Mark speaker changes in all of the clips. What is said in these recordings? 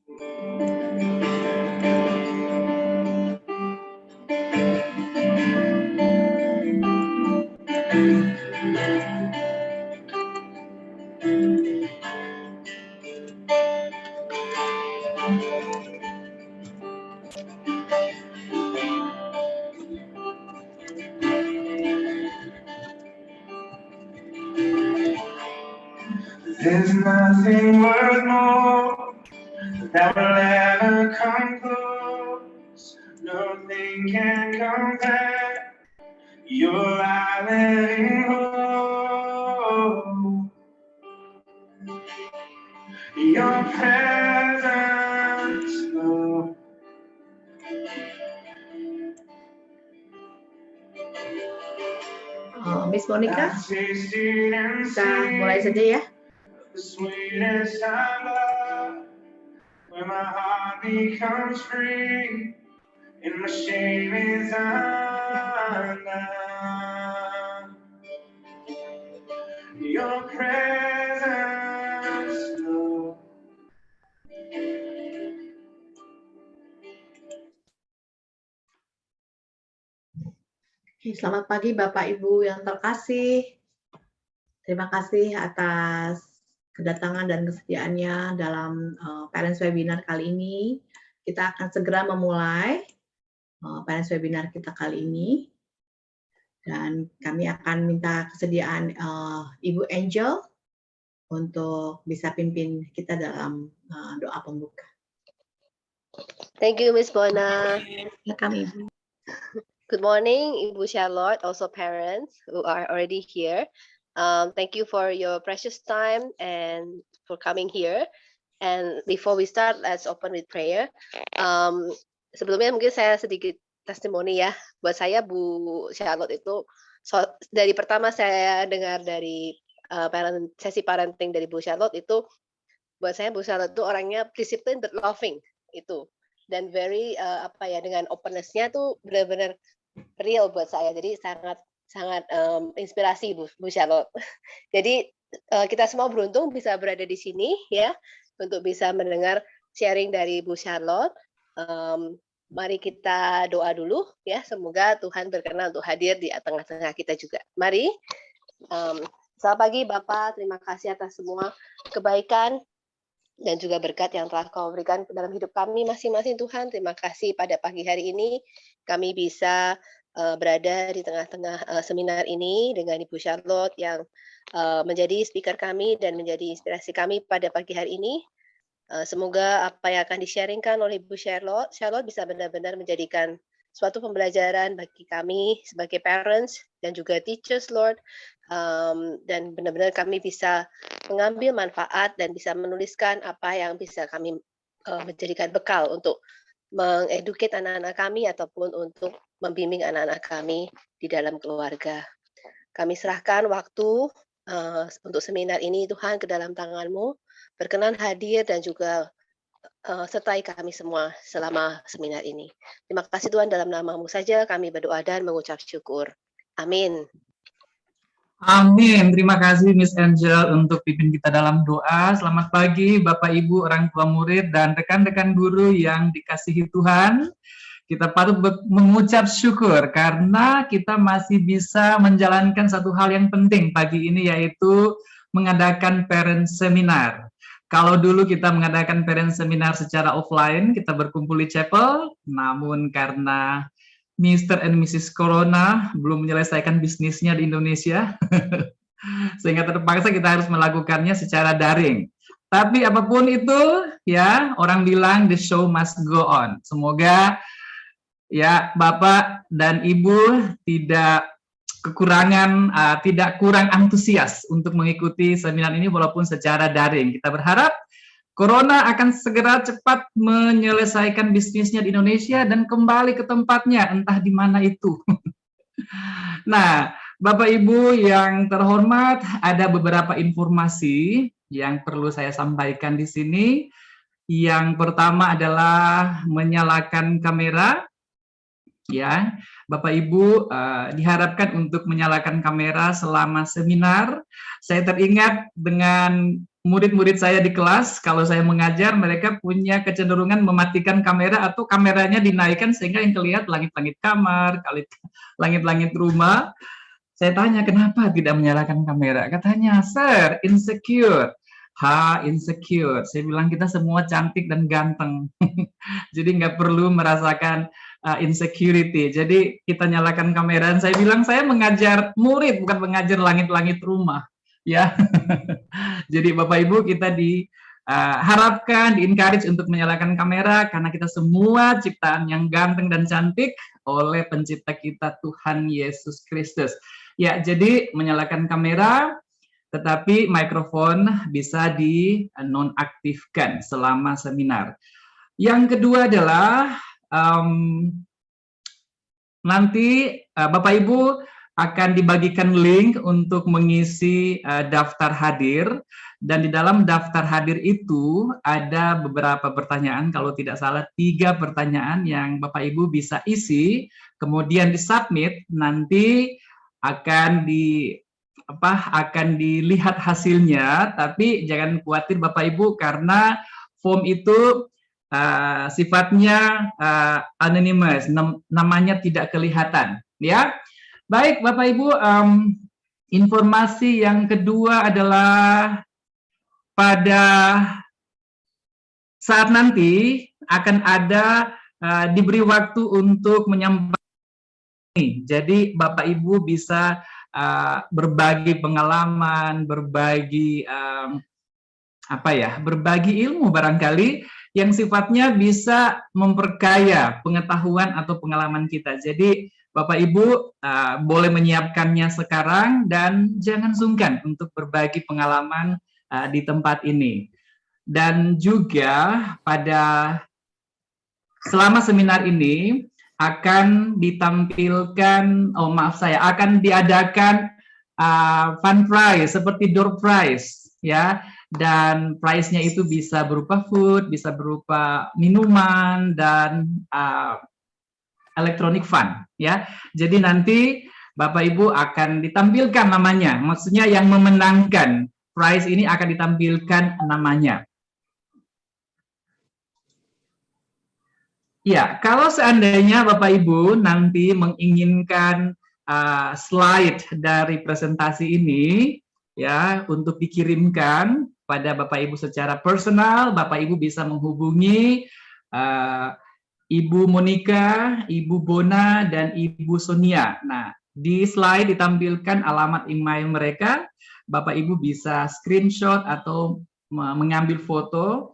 Speaker 1: There's nothing worth more that will ever come close. Nothing can compare. You're alive and whole. Your presence, Lord.
Speaker 2: Miss Monica, kita mulai saja ya.
Speaker 1: The sweetest of love, when my heart becomes free and my shame is undone. Your presence, Lord.
Speaker 2: Selamat pagi Bapak Ibu yang terkasih. Terima kasih atas kedatangan dan kesediaannya dalam Parents Webinar kali ini. Kita akan segera memulai Parents Webinar kita kali ini. Dan kami akan minta kesediaan Ibu Angel untuk bisa pimpin kita dalam doa pembuka.
Speaker 3: Thank you, Miss Bona.
Speaker 2: Silakan Ibu.
Speaker 3: Good morning, Ibu Charlotte, also parents who are already here. Thank you for your precious time and for coming here. And before we start, let's open with prayer. Sebelumnya mungkin saya sedikit testimoni ya. Buat saya Bu Charlotte itu dari pertama saya dengar dari sesi parenting dari Bu Charlotte itu, buat saya Bu Charlotte itu orangnya disciplined but loving itu, dan very dengan openness-nya tuh benar-benar real buat saya. Jadi sangat inspirasi Bu Charlotte. Jadi kita semua beruntung bisa berada di sini ya untuk bisa mendengar sharing dari Bu Charlotte. Mari kita doa dulu ya, semoga Tuhan berkenan untuk hadir di tengah-tengah kita juga. Mari. Selamat pagi Bapak, terima kasih atas semua kebaikan dan juga berkat yang telah Kau berikan dalam hidup kami masing-masing Tuhan. Terima kasih pada pagi hari ini kami bisa berada di tengah-tengah seminar ini dengan Ibu Charlotte yang menjadi speaker kami dan menjadi inspirasi kami pada pagi hari ini. Semoga apa yang akan di-sharingkan oleh Ibu Charlotte bisa benar-benar menjadikan suatu pembelajaran bagi kami sebagai parents dan juga teachers, Lord. Dan benar-benar kami bisa mengambil manfaat dan bisa menuliskan apa yang bisa kami menjadikan bekal untuk mengeduket anak-anak kami ataupun untuk membimbing anak-anak kami di dalam keluarga. Kami serahkan waktu untuk seminar ini Tuhan ke dalam tangan-Mu. Berkenan hadir dan juga sertai kami semua selama seminar ini. Terima kasih Tuhan, dalam nama-Mu saja kami berdoa dan mengucap syukur. Amin.
Speaker 4: Amin. Terima kasih Miss Angel untuk pimpin kita dalam doa. Selamat pagi Bapak Ibu, orang tua murid, dan rekan-rekan guru yang dikasihi Tuhan. Kita patut mengucap syukur karena kita masih bisa menjalankan satu hal yang penting pagi ini, yaitu mengadakan parent seminar. Kalau dulu kita mengadakan parent seminar secara offline, kita berkumpul di chapel, namun karena Mr. and Mrs. Corona belum menyelesaikan bisnisnya di Indonesia, sehingga terpaksa kita harus melakukannya secara daring. Tapi apapun itu, ya, orang bilang the show must go on. Semoga ya Bapak dan Ibu tidak kekurangan, tidak kurang antusias untuk mengikuti seminar ini walaupun secara daring. Kita berharap Corona akan segera cepat menyelesaikan bisnisnya di Indonesia dan kembali ke tempatnya, entah di mana itu. Nah, Bapak Ibu yang terhormat, ada beberapa informasi yang perlu saya sampaikan di sini. Yang pertama adalah menyalakan kamera. Ya, Bapak Ibu diharapkan untuk menyalakan kamera selama seminar. Saya teringat dengan murid-murid saya di kelas, kalau saya mengajar, mereka punya kecenderungan mematikan kamera atau kameranya dinaikkan sehingga yang terlihat langit-langit kamar, langit-langit rumah. Saya tanya, kenapa tidak menyalakan kamera? Katanya, sir, insecure. Insecure. Saya bilang, kita semua cantik dan ganteng. Jadi nggak perlu merasakan insecurity. Jadi kita nyalakan kamera. Dan saya bilang, saya mengajar murid, bukan mengajar langit-langit rumah. Ya, jadi Bapak Ibu kita diharapkan, di-encourage untuk menyalakan kamera karena kita semua ciptaan yang ganteng dan cantik oleh pencipta kita Tuhan Yesus Kristus. Ya, jadi menyalakan kamera, tetapi mikrofon bisa di-nonaktifkan selama seminar. Yang kedua adalah nanti Bapak Ibu akan dibagikan link untuk mengisi daftar hadir, dan di dalam daftar hadir itu ada beberapa pertanyaan, kalau tidak salah 3 pertanyaan yang Bapak Ibu bisa isi, kemudian disubmit, nanti akan dilihat hasilnya, tapi jangan khawatir Bapak Ibu karena form itu sifatnya anonymous, namanya tidak kelihatan, ya. Baik, Bapak Ibu, informasi yang kedua adalah pada saat nanti akan ada diberi waktu untuk menyampaikan. Jadi Bapak Ibu bisa berbagi pengalaman, berbagi berbagi ilmu barangkali yang sifatnya bisa memperkaya pengetahuan atau pengalaman kita. Jadi Bapak Ibu boleh menyiapkannya sekarang dan jangan sungkan untuk berbagi pengalaman di tempat ini. Dan juga selama seminar ini akan ditampilkan, akan diadakan fun prize seperti door prize, ya. Dan prize-nya itu bisa berupa food, bisa berupa minuman dan electronic fund, ya. Jadi nanti Bapak Ibu akan ditampilkan namanya, maksudnya yang memenangkan prize ini akan ditampilkan namanya. Ya, kalau seandainya Bapak Ibu nanti menginginkan slide dari presentasi ini, ya, untuk dikirimkan pada Bapak Ibu secara personal, Bapak Ibu bisa menghubungi Ibu Monica, Ibu Bona, dan Ibu Sonia. Nah, di slide ditampilkan alamat email mereka. Bapak Ibu bisa screenshot atau mengambil foto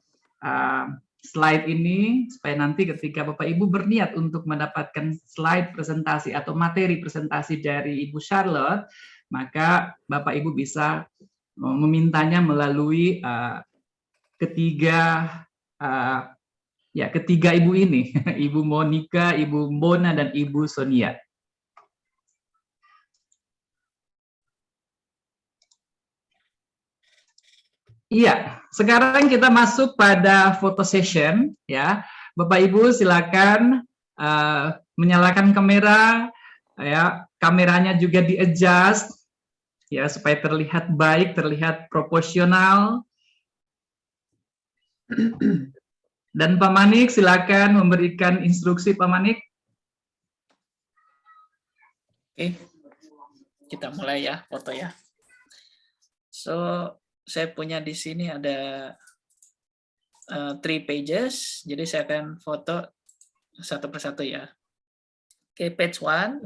Speaker 4: slide ini, supaya nanti ketika Bapak Ibu berniat untuk mendapatkan slide presentasi atau materi presentasi dari Ibu Charlotte, maka Bapak Ibu bisa memintanya melalui ketiga ibu ini, Ibu Monica, Ibu Bona, dan Ibu Sonia. Iya, sekarang kita masuk pada photo session, ya. Bapak Ibu silakan menyalakan kamera, ya. Kameranya juga di-adjust, ya, supaya terlihat baik, terlihat proporsional. Dan Pak Manik silakan memberikan instruksi, Pak Manik.
Speaker 5: Oke, kita mulai ya foto ya. So, saya punya di sini ada 3 pages, jadi saya akan foto satu persatu ya. Oke, page 1,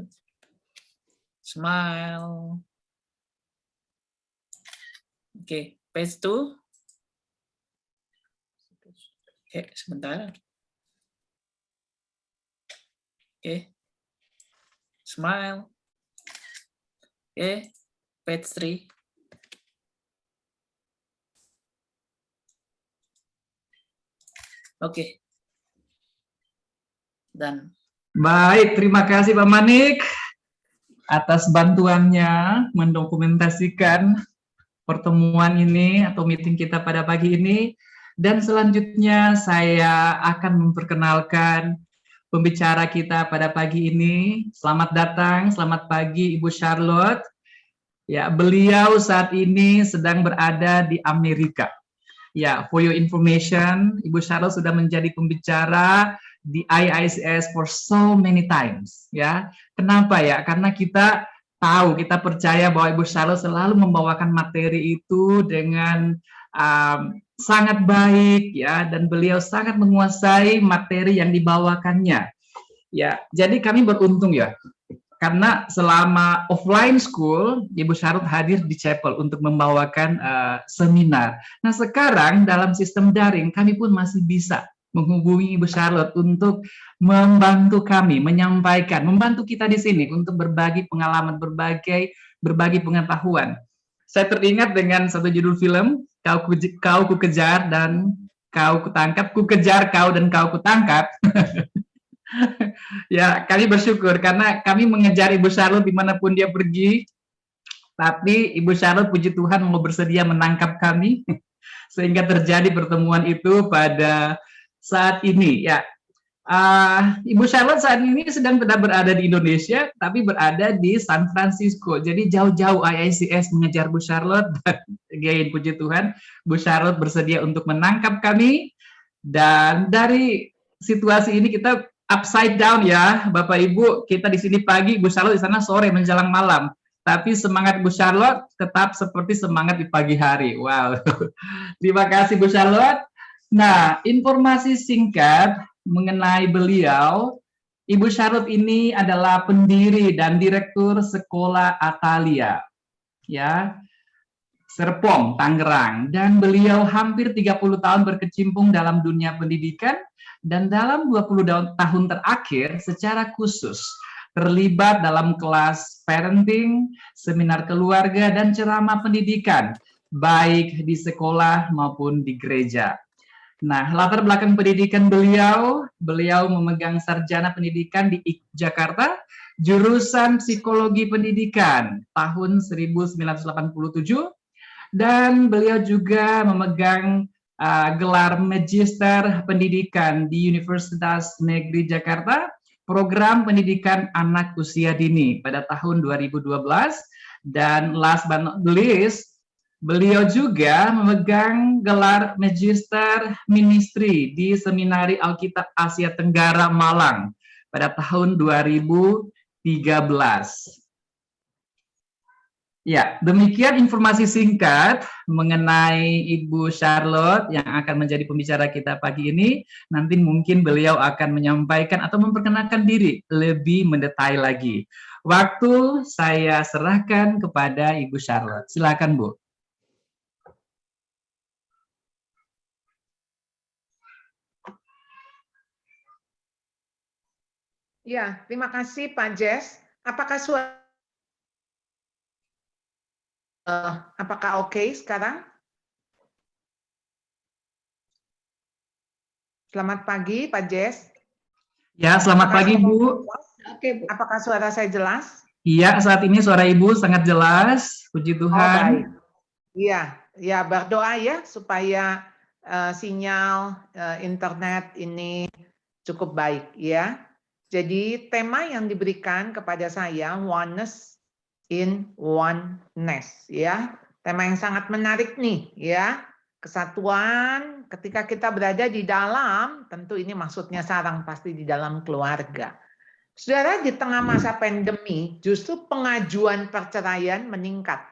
Speaker 5: smile. Oke, page 2. Oke, sebentar. Oke, smile. Oke, page 3. Oke. Dan
Speaker 4: baik, terima kasih Pak Manik atas bantuannya mendokumentasikan pertemuan ini atau meeting kita pada pagi ini. Dan selanjutnya saya akan memperkenalkan pembicara kita pada pagi ini. Selamat datang, selamat pagi Ibu Charlotte. Ya, beliau saat ini sedang berada di Amerika. Ya, for your information, Ibu Charlotte sudah menjadi pembicara di IICS for so many times. Ya, kenapa ya? Karena kita tahu, kita percaya bahwa Ibu Charlotte selalu membawakan materi itu dengan sangat baik, ya, dan beliau sangat menguasai materi yang dibawakannya. Ya, jadi kami beruntung ya. Karena selama offline school, Ibu Charlotte hadir di chapel untuk membawakan seminar. Nah, sekarang dalam sistem daring, kami pun masih bisa menghubungi Ibu Charlotte untuk membantu kami, menyampaikan, membantu kita di sini untuk berbagi pengalaman, berbagi pengetahuan. Saya teringat dengan satu judul film, Kau ku kejar dan kau kutangkap, ku kejar kau dan kau kutangkap. Ya, kami bersyukur karena kami mengejar Ibu Charlotte dimanapun dia pergi, tapi Ibu Charlotte puji Tuhan mau bersedia menangkap kami, sehingga terjadi pertemuan itu pada saat ini. Ya, Ibu Charlotte saat ini sedang tidak berada di Indonesia, tapi berada di San Francisco. Jadi jauh-jauh IICS mengejar Bu Charlotte, dan again, puji Tuhan, Bu Charlotte bersedia untuk menangkap kami, dan dari situasi ini kita upside down ya, Bapak Ibu, kita di sini pagi, Bu Charlotte di sana sore menjelang malam. Tapi semangat Bu Charlotte tetap seperti semangat di pagi hari. Wow. Terima kasih Bu Charlotte. Nah, informasi singkat mengenai beliau, Ibu Charlotte ini adalah pendiri dan direktur Sekolah Atalia. Ya. Serpong, Tangerang, dan beliau hampir 30 tahun berkecimpung dalam dunia pendidikan, dan dalam 20 tahun terakhir secara khusus terlibat dalam kelas parenting, seminar keluarga, dan ceramah pendidikan, baik di sekolah maupun di gereja. Nah, latar belakang pendidikan beliau memegang sarjana pendidikan di IK Jakarta, jurusan psikologi pendidikan tahun 1987, dan beliau juga memegang gelar Magister Pendidikan di Universitas Negeri Jakarta, program pendidikan anak usia dini pada tahun 2012, dan last but not least, beliau juga memegang gelar Magister Ministry di Seminari Alkitab Asia Tenggara Malang pada tahun 2013. Ya, demikian informasi singkat mengenai Ibu Charlotte yang akan menjadi pembicara kita pagi ini. Nanti mungkin beliau akan menyampaikan atau memperkenalkan diri lebih mendetail lagi. Waktu saya serahkan kepada Ibu Charlotte. Silakan, Bu.
Speaker 6: Ya, terima kasih Pak Jess. Apakah oke sekarang? Selamat pagi Pak Jess.
Speaker 4: Ya, selamat pagi Bu.
Speaker 6: Oke, apakah suara saya jelas?
Speaker 4: Iya, saat ini suara Ibu sangat jelas. Puji Tuhan.
Speaker 6: Oh, baik. Iya, ya berdoa ya supaya sinyal internet ini cukup baik ya. Jadi tema yang diberikan kepada saya oneness in oneness ya. Tema yang sangat menarik nih ya. Kesatuan ketika kita berada di dalam, tentu ini maksudnya sarang pasti di dalam keluarga. Saudara, di tengah masa pandemi justru pengajuan perceraian meningkat.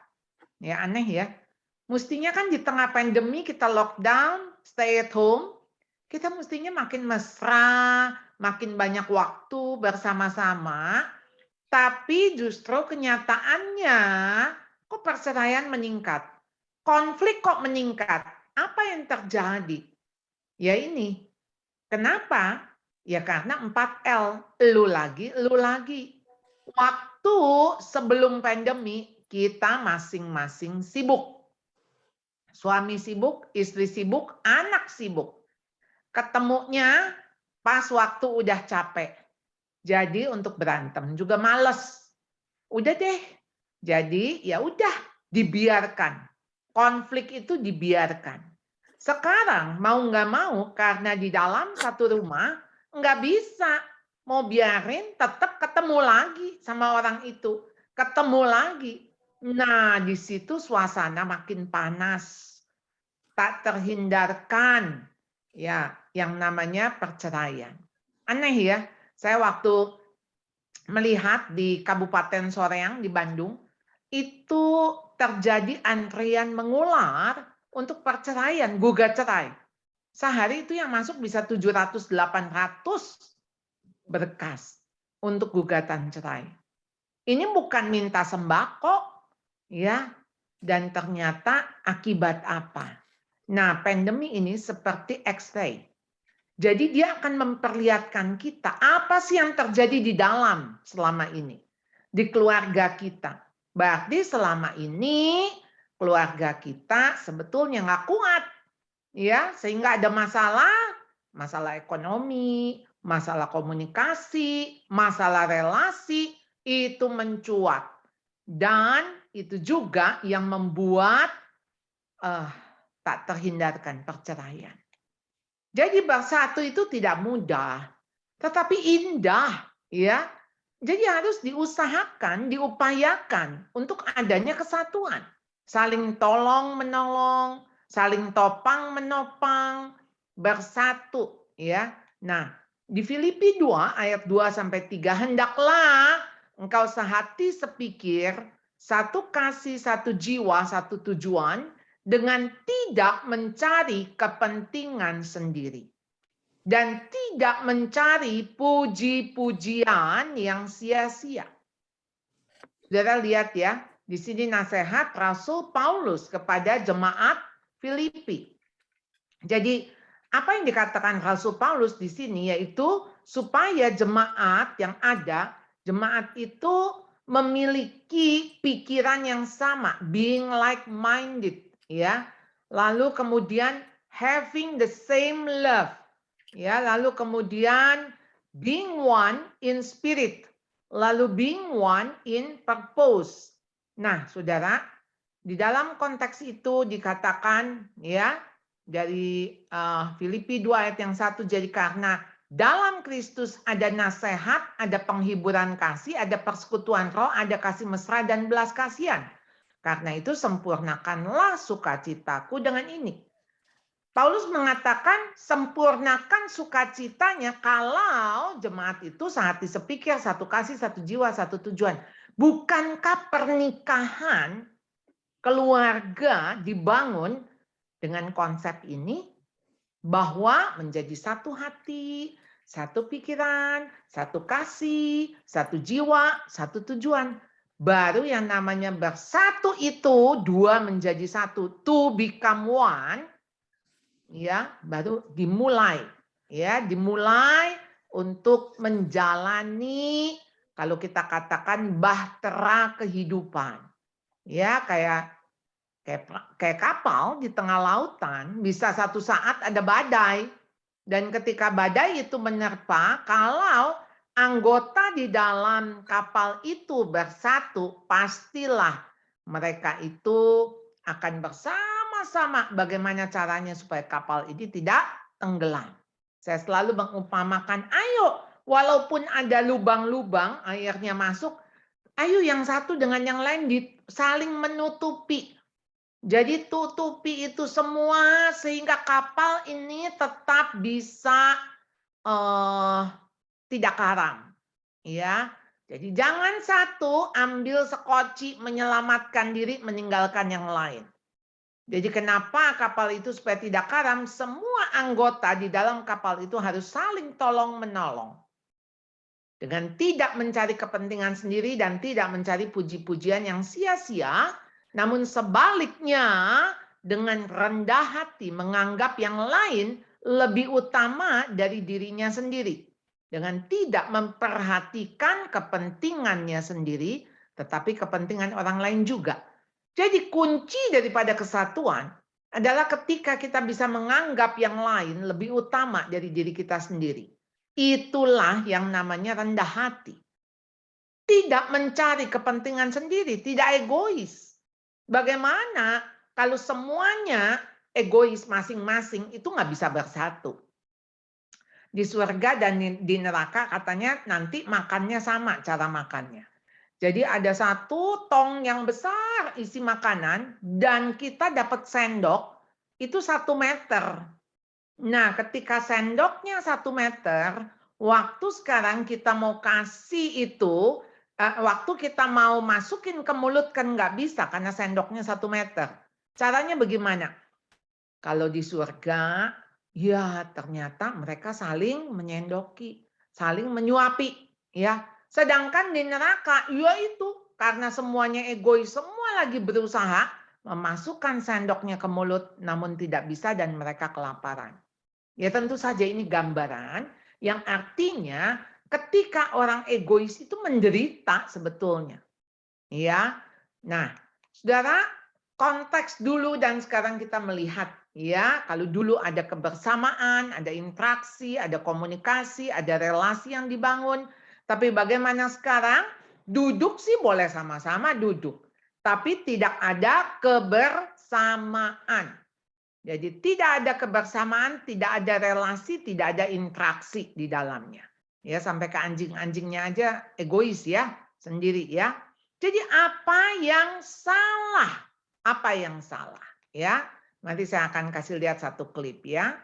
Speaker 6: Ya aneh ya. Mestinya kan di tengah pandemi kita lockdown, stay at home, kita mestinya makin mesra, makin banyak waktu bersama-sama, tapi justru kenyataannya kok perceraian meningkat, konflik kok meningkat. Apa yang terjadi? Ya ini. Kenapa? Ya karena 4L, lu lagi, lu lagi. Waktu sebelum pandemi kita masing-masing sibuk. Suami sibuk, istri sibuk, anak sibuk. Ketemunya pas waktu udah capek. Jadi untuk berantem juga males. Udah deh. Jadi ya udah dibiarkan. Konflik itu dibiarkan. Sekarang mau nggak mau karena di dalam satu rumah nggak bisa. Mau biarin tetap ketemu lagi sama orang itu. Ketemu lagi. Nah, di situ suasana makin panas. Tak terhindarkan ya yang namanya perceraian. Aneh ya, saya waktu melihat di Kabupaten Soreang di Bandung, itu terjadi antrian mengular untuk perceraian, gugat cerai. Sehari itu yang masuk bisa 700-800 berkas untuk gugatan cerai. Ini bukan minta sembako, ya. Dan ternyata akibat apa? Nah, pandemi ini seperti X-ray. Jadi dia akan memperlihatkan kita apa sih yang terjadi di dalam selama ini. Di keluarga kita. Berarti selama ini keluarga kita sebetulnya nggak kuat. Ya, sehingga ada masalah ekonomi, masalah komunikasi, masalah relasi, itu mencuat. Dan itu juga yang membuat tak terhindarkan perceraian. Jadi bersatu itu tidak mudah, tetapi indah, ya. Jadi harus diusahakan, diupayakan untuk adanya kesatuan, saling tolong menolong, saling topang menopang, bersatu, ya. Nah, di Filipi 2 ayat 2 sampai 3, hendaklah engkau sehati sepikir, satu kasih, satu jiwa, satu tujuan, dengan tidak mencari kepentingan sendiri dan tidak mencari puji-pujian yang sia-sia. Saudara lihat ya, di sini nasihat Rasul Paulus kepada jemaat Filipi. Jadi apa yang dikatakan Rasul Paulus di sini yaitu supaya jemaat yang ada, jemaat itu memiliki pikiran yang sama, being like-minded. Ya, lalu kemudian having the same love, ya, lalu kemudian being one in spirit, lalu being one in purpose. Nah, saudara, di dalam konteks itu dikatakan, ya, dari Filipi 2 ayat yang 1, jadi karena dalam Kristus ada nasihat, ada penghiburan kasih, ada persekutuan roh, ada kasih mesra dan belas kasihan. Karena itu sempurnakanlah sukacitaku dengan ini. Paulus mengatakan sempurnakan sukacitanya kalau jemaat itu sehati sepikir, satu kasih, satu jiwa, satu tujuan. Bukankah pernikahan keluarga dibangun dengan konsep ini? Bahwa menjadi satu hati, satu pikiran, satu kasih, satu jiwa, satu tujuan. Baru yang namanya bersatu itu dua menjadi satu, to become one, ya, baru dimulai, ya, dimulai untuk menjalani kalau kita katakan bahtera kehidupan, ya, kayak kapal di tengah lautan bisa satu saat ada badai dan ketika badai itu menerpa, kalau anggota di dalam kapal itu bersatu, pastilah mereka itu akan bersama-sama bagaimana caranya supaya kapal ini tidak tenggelam. Saya selalu mengumpamakan, ayo walaupun ada lubang-lubang airnya masuk, ayo yang satu dengan yang lain saling menutupi. Jadi tutupi itu semua sehingga kapal ini tetap bisa tidak karam, ya. Jadi jangan satu ambil sekoci menyelamatkan diri meninggalkan yang lain. Jadi kenapa kapal itu supaya tidak karam? Semua anggota di dalam kapal itu harus saling tolong menolong dengan tidak mencari kepentingan sendiri dan tidak mencari puji-pujian yang sia-sia, namun sebaliknya dengan rendah hati menganggap yang lain lebih utama dari dirinya sendiri. Dengan tidak memperhatikan kepentingannya sendiri, tetapi kepentingan orang lain juga. Jadi kunci daripada kesatuan adalah ketika kita bisa menganggap yang lain lebih utama dari diri kita sendiri. Itulah yang namanya rendah hati. Tidak mencari kepentingan sendiri, tidak egois. Bagaimana kalau semuanya egois masing-masing itu nggak bisa bersatu. Di surga dan di neraka katanya nanti makannya sama cara makannya. Jadi ada satu tong yang besar isi makanan dan kita dapat sendok itu 1 meter. Nah, ketika sendoknya 1 meter, waktu sekarang kita mau kasih itu, waktu kita mau masukin ke mulut kan nggak bisa karena sendoknya 1 meter. Caranya bagaimana? Kalau di surga, ya ternyata mereka saling menyendoki, saling menyuapi, ya. Sedangkan di neraka, ya itu karena semuanya egois, semua lagi berusaha memasukkan sendoknya ke mulut, namun tidak bisa dan mereka kelaparan. Ya tentu saja ini gambaran yang artinya ketika orang egois itu menderita sebetulnya. Ya. Nah, Saudara, konteks dulu dan sekarang kita melihat ya, kalau dulu ada kebersamaan, ada interaksi, ada komunikasi, ada relasi yang dibangun, tapi bagaimana sekarang? Duduk sih boleh sama-sama duduk, tapi tidak ada kebersamaan. Jadi tidak ada kebersamaan, tidak ada relasi, tidak ada interaksi di dalamnya. Ya, sampai ke anjing-anjingnya aja egois ya, sendiri ya. Jadi apa yang salah? Apa yang salah? Ya, nanti saya akan kasih lihat satu klip ya.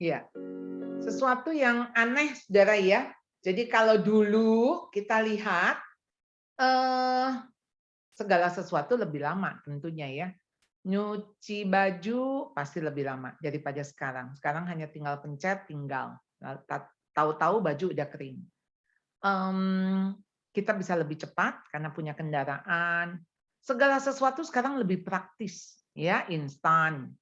Speaker 6: Ya, sesuatu yang aneh, saudara ya. Jadi kalau dulu kita lihat segala sesuatu lebih lama tentunya ya. Nyuci baju pasti lebih lama daripada sekarang. Sekarang hanya tinggal pencet, tinggal. Tahu-tahu baju udah kering. Kita bisa lebih cepat karena punya kendaraan. Segala sesuatu sekarang lebih praktis, ya, instan.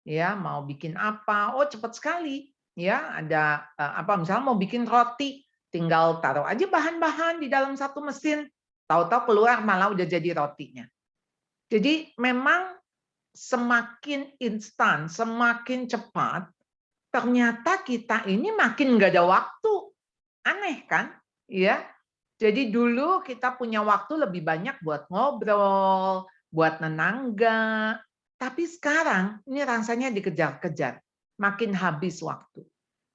Speaker 6: Ya, mau bikin apa? Oh, cepat sekali. Ya, ada apa misalnya mau bikin roti, tinggal taruh aja bahan-bahan di dalam satu mesin. Tahu-tahu keluar malah udah jadi rotinya. Jadi memang semakin instan, semakin cepat, ternyata kita ini makin nggak ada waktu. Aneh kan? Ya. Jadi dulu kita punya waktu lebih banyak buat ngobrol, buat nenangga. Tapi sekarang ini rasanya dikejar-kejar. Makin habis waktu.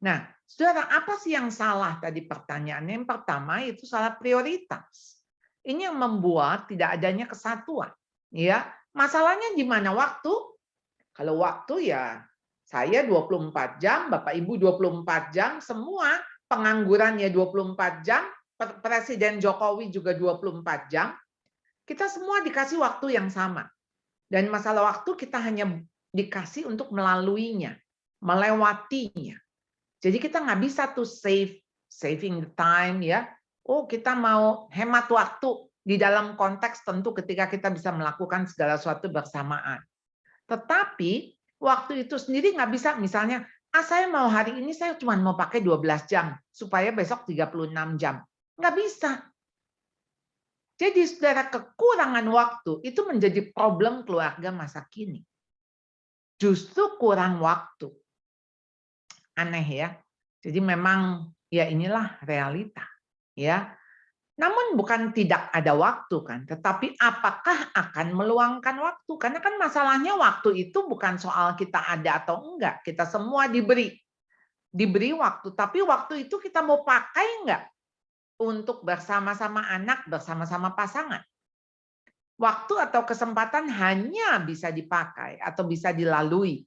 Speaker 6: Nah, saudara, apa sih yang salah tadi pertanyaannya? Yang pertama itu salah prioritas. Ini yang membuat tidak adanya kesatuan. Ya, masalahnya di mana waktu? Kalau waktu ya saya 24 jam, Bapak Ibu 24 jam, semua penganggurannya 24 jam, Presiden Jokowi juga 24 jam. Kita semua dikasih waktu yang sama. Dan masalah waktu kita hanya dikasih untuk melaluinya, melewatinya. Jadi kita nggak bisa tuh saving the time ya. Oh, kita mau hemat waktu di dalam konteks tentu ketika kita bisa melakukan segala sesuatu bersamaan. Tetapi waktu itu sendiri nggak bisa, misalnya, saya mau hari ini saya cuma mau pakai 12 jam, supaya besok 36 jam. Nggak bisa. Jadi saudara, kekurangan waktu itu menjadi problem keluarga masa kini. Justru kurang waktu. Aneh ya. Jadi memang ya inilah realita. Ya. Namun bukan tidak ada waktu kan, tetapi apakah akan meluangkan waktu? Karena kan masalahnya waktu itu bukan soal kita ada atau enggak. Kita semua diberi waktu, tapi waktu itu kita mau pakai enggak untuk bersama-sama anak, bersama-sama pasangan. Waktu atau kesempatan hanya bisa dipakai atau bisa dilalui.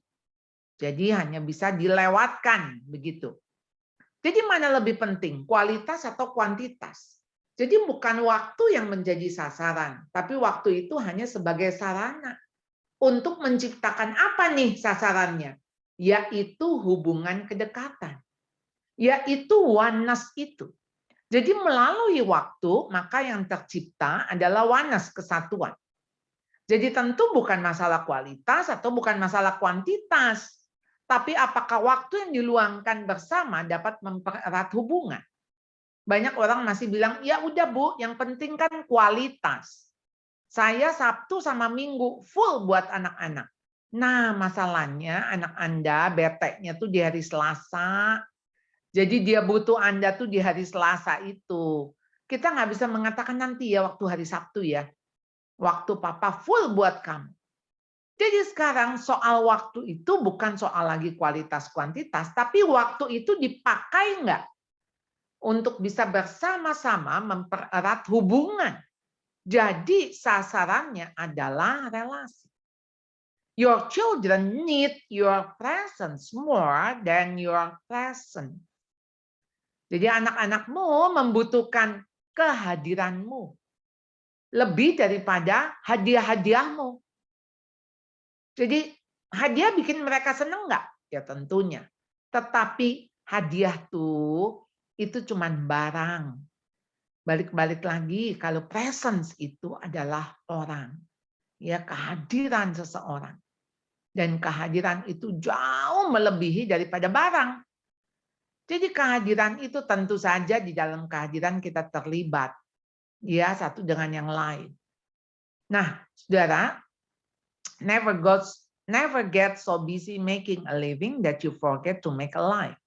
Speaker 6: Jadi hanya bisa dilewatkan begitu. Jadi mana lebih penting, kualitas atau kuantitas? Jadi bukan waktu yang menjadi sasaran, tapi waktu itu hanya sebagai sarana untuk menciptakan apa nih sasarannya? Yaitu hubungan kedekatan. Yaitu oneness itu. Jadi melalui waktu, maka yang tercipta adalah oneness, kesatuan. Jadi tentu bukan masalah kualitas atau bukan masalah kuantitas, tapi apakah waktu yang diluangkan bersama dapat mempererat hubungan? Banyak orang masih bilang, ya udah Bu, yang penting kan kualitas. Saya Sabtu sama Minggu full buat anak-anak. Nah, masalahnya anak Anda bete-nya tuh di hari Selasa. Jadi dia butuh Anda tuh di hari Selasa itu. Kita nggak bisa mengatakan nanti ya waktu hari Sabtu ya. Waktu Papa full buat kamu. Jadi sekarang soal waktu itu bukan soal lagi kualitas kuantitas, tapi waktu itu dipakai nggak? Untuk bisa bersama-sama mempererat hubungan. Jadi sasarannya adalah relasi. Your children need your presence more than your present. Jadi anak-anakmu membutuhkan kehadiranmu lebih daripada hadiah-hadiahmu. Jadi hadiah bikin mereka senang nggak? Ya tentunya. Tetapi hadiah tuh itu cuman barang. Balik-balik lagi, kalau presence itu adalah orang. Ya, kehadiran seseorang. Dan kehadiran itu jauh melebihi daripada barang. Jadi kehadiran itu tentu saja di dalam kehadiran kita terlibat. Ya, satu dengan yang lain. Nah, saudara, never get so busy making a living that you forget to make a life.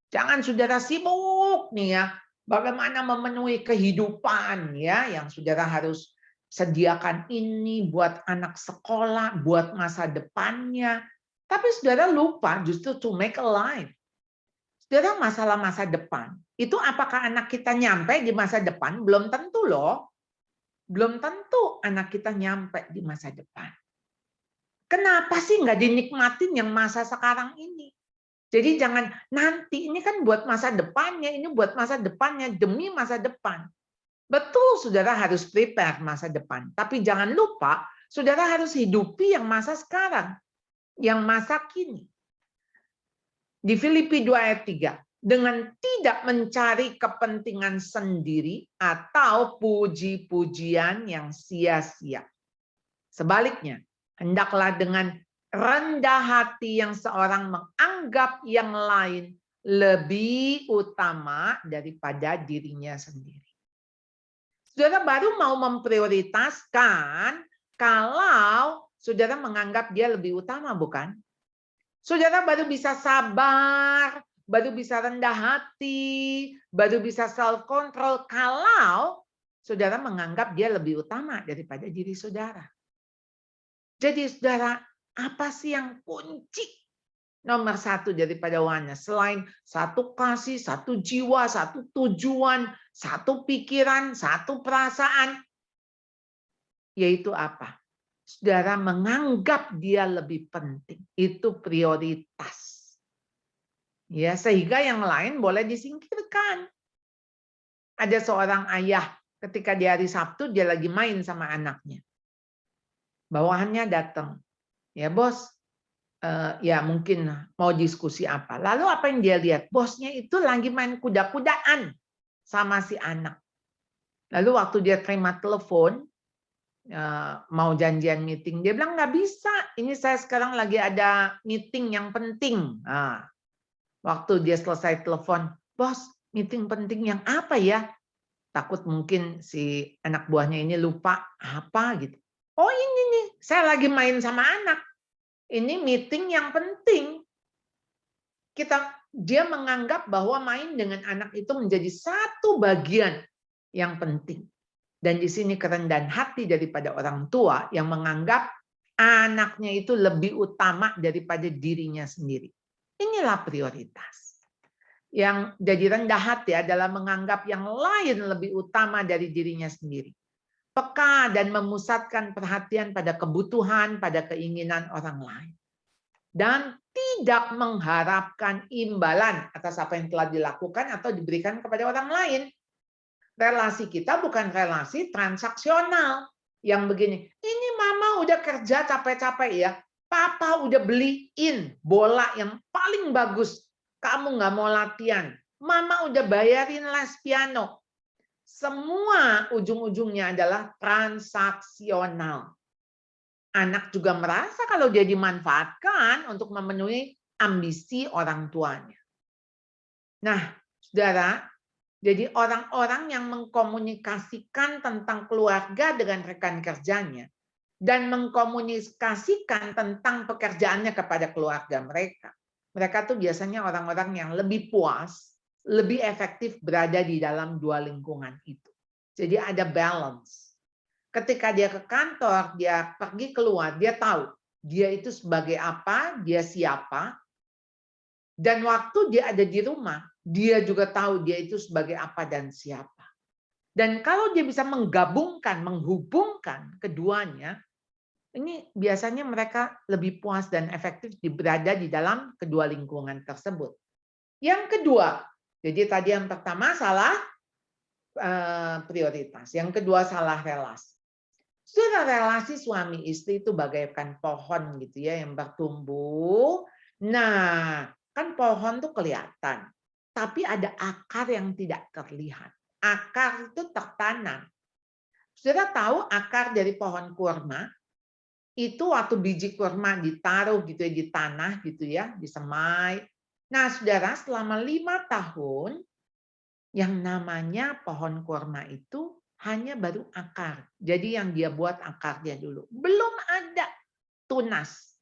Speaker 6: Jangan saudara sibuk nih ya, bagaimana memenuhi kehidupan ya, yang saudara harus sediakan ini buat anak sekolah, buat masa depannya. Tapi saudara lupa justru to make a life. Saudara, masalah masa depan, itu apakah anak kita nyampe di masa depan? Belum tentu loh. Belum tentu anak kita nyampe di masa depan. Kenapa sih nggak dinikmatin yang masa sekarang ini? Jadi jangan nanti, ini kan buat masa depannya, ini buat masa depannya, demi masa depan. Betul, saudara harus prepare masa depan. Tapi jangan lupa Saudara harus hidupi yang masa sekarang, yang masa kini. Di Filipi 2 ayat 3, dengan tidak mencari kepentingan sendiri atau puji-pujian yang sia-sia. Sebaliknya, hendaklah dengan rendah hati yang seorang menganggap yang lain lebih utama daripada dirinya sendiri. Saudara baru mau memprioritaskan kalau saudara menganggap dia lebih utama, bukan? Saudara baru bisa sabar, baru bisa rendah hati, baru bisa self-control kalau saudara menganggap dia lebih utama daripada diri saudara. Jadi saudara, apa sih yang kunci nomor satu daripada Wana? Selain satu kasih, satu jiwa, satu tujuan, satu pikiran, satu perasaan. Yaitu apa? Saudara menganggap dia lebih penting. Itu prioritas. Ya, sehingga yang lain boleh disingkirkan. Ada seorang ayah ketika di hari Sabtu dia lagi main sama anaknya. Bawahannya datang. Ya bos, ya mungkin mau diskusi apa. Lalu apa yang dia lihat? Bosnya itu lagi main kuda-kudaan sama si anak. Lalu waktu dia terima telepon, mau janjian meeting, dia bilang nggak bisa. Ini saya sekarang lagi ada meeting yang penting. Nah, waktu dia selesai telepon, bos, meeting penting yang apa ya? Takut mungkin si anak buahnya ini lupa apa gitu. Oh ini nih, saya lagi main sama anak. Ini meeting yang penting. Dia menganggap bahwa main dengan anak itu menjadi satu bagian yang penting. Dan di sini kerendahan hati daripada orang tua yang menganggap anaknya itu lebih utama daripada dirinya sendiri. Inilah prioritas. Yang jadi rendah hati adalah menganggap yang lain lebih utama dari dirinya sendiri. Peka dan memusatkan perhatian pada kebutuhan, pada keinginan orang lain. Dan tidak mengharapkan imbalan atas apa yang telah dilakukan atau diberikan kepada orang lain. Relasi kita bukan relasi transaksional. Yang begini, ini mama udah kerja capek-capek ya, papa udah beliin bola yang paling bagus, kamu nggak mau latihan, mama udah bayarin les piano. Semua ujung-ujungnya adalah transaksional. Anak juga merasa kalau dia dimanfaatkan untuk memenuhi ambisi orang tuanya. Nah, saudara, jadi orang-orang yang mengkomunikasikan tentang keluarga dengan rekan kerjanya dan mengkomunikasikan tentang pekerjaannya kepada keluarga mereka. Mereka tuh biasanya orang-orang yang lebih puas, lebih efektif berada di dalam dua lingkungan itu. Jadi ada balance. Ketika dia ke kantor, dia pergi keluar, dia tahu dia itu sebagai apa, dia siapa. Dan waktu dia ada di rumah, dia juga tahu dia itu sebagai apa dan siapa. Dan kalau dia bisa menggabungkan, menghubungkan keduanya, ini biasanya mereka lebih puas dan efektif berada di dalam kedua lingkungan tersebut. Yang kedua, jadi tadi yang pertama salah prioritas, yang kedua salah relasi. Sudah relasi suami istri itu bagaikan pohon gitu ya yang bertumbuh. Nah, kan pohon tuh kelihatan, tapi ada akar yang tidak terlihat. Akar itu tertanam. Sudah tahu akar dari pohon kurma? Itu waktu biji kurma ditaruh gitu ya di tanah gitu ya, disemai. Nah, saudara, selama 5 tahun yang namanya pohon kurma itu hanya baru akar. Jadi yang dia buat akarnya dulu. Belum ada tunas.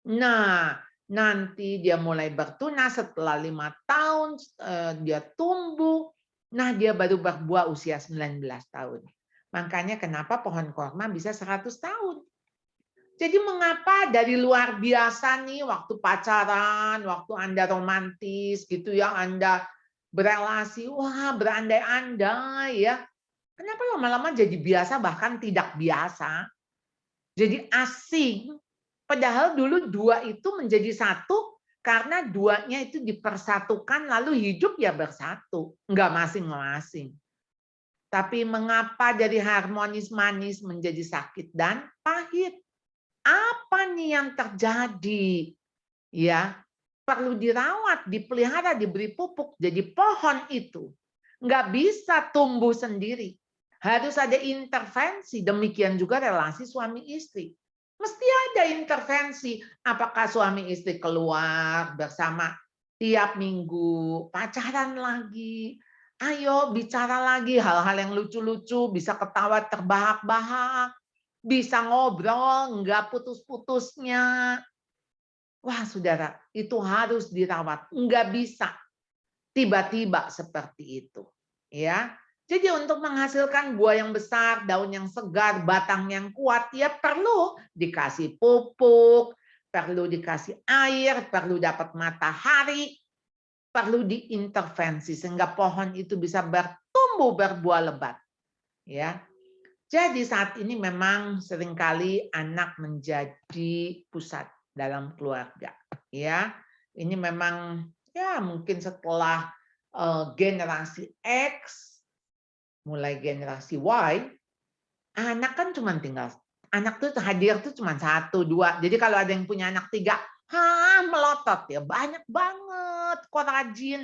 Speaker 6: Nah, nanti dia mulai bertunas setelah 5 tahun, dia tumbuh. Nah, dia baru berbuah usia 19 tahun. Makanya kenapa pohon kurma bisa 100 tahun. Jadi mengapa dari luar biasa nih waktu pacaran, waktu Anda romantis gitu ya, Anda berelasi, wah berandai-andai ya. Kenapa lama-lama jadi biasa bahkan tidak biasa? Jadi asing. Padahal dulu dua itu menjadi satu karena duanya itu dipersatukan lalu hidup ya bersatu. Enggak masing-masing. Tapi mengapa dari harmonis manis menjadi sakit dan pahit? Apa nih yang terjadi? Ya, perlu dirawat, dipelihara, diberi pupuk. Jadi pohon itu nggak bisa tumbuh sendiri. Harus ada intervensi. Demikian juga relasi suami istri. Mesti ada intervensi. Apakah suami istri keluar bersama tiap minggu, pacaran lagi, ayo bicara lagi hal-hal yang lucu-lucu, bisa ketawa terbahak-bahak, bisa ngobrol, nggak putus-putusnya. Wah, saudara, itu harus dirawat. Nggak bisa tiba-tiba seperti itu. Ya, jadi untuk menghasilkan buah yang besar, daun yang segar, batang yang kuat, ya perlu dikasih pupuk, perlu dikasih air, perlu dapat matahari, perlu diintervensi sehingga pohon itu bisa bertumbuh berbuah lebat. Ya. Jadi saat ini memang seringkali anak menjadi pusat dalam keluarga. Ya. Ini memang ya mungkin setelah generasi X mulai generasi Y, anak kan cuma tinggal anak tuh hadir tuh cuma 1, 2. Jadi kalau ada yang punya anak 3, melotot ya, banyak banget kok rajin.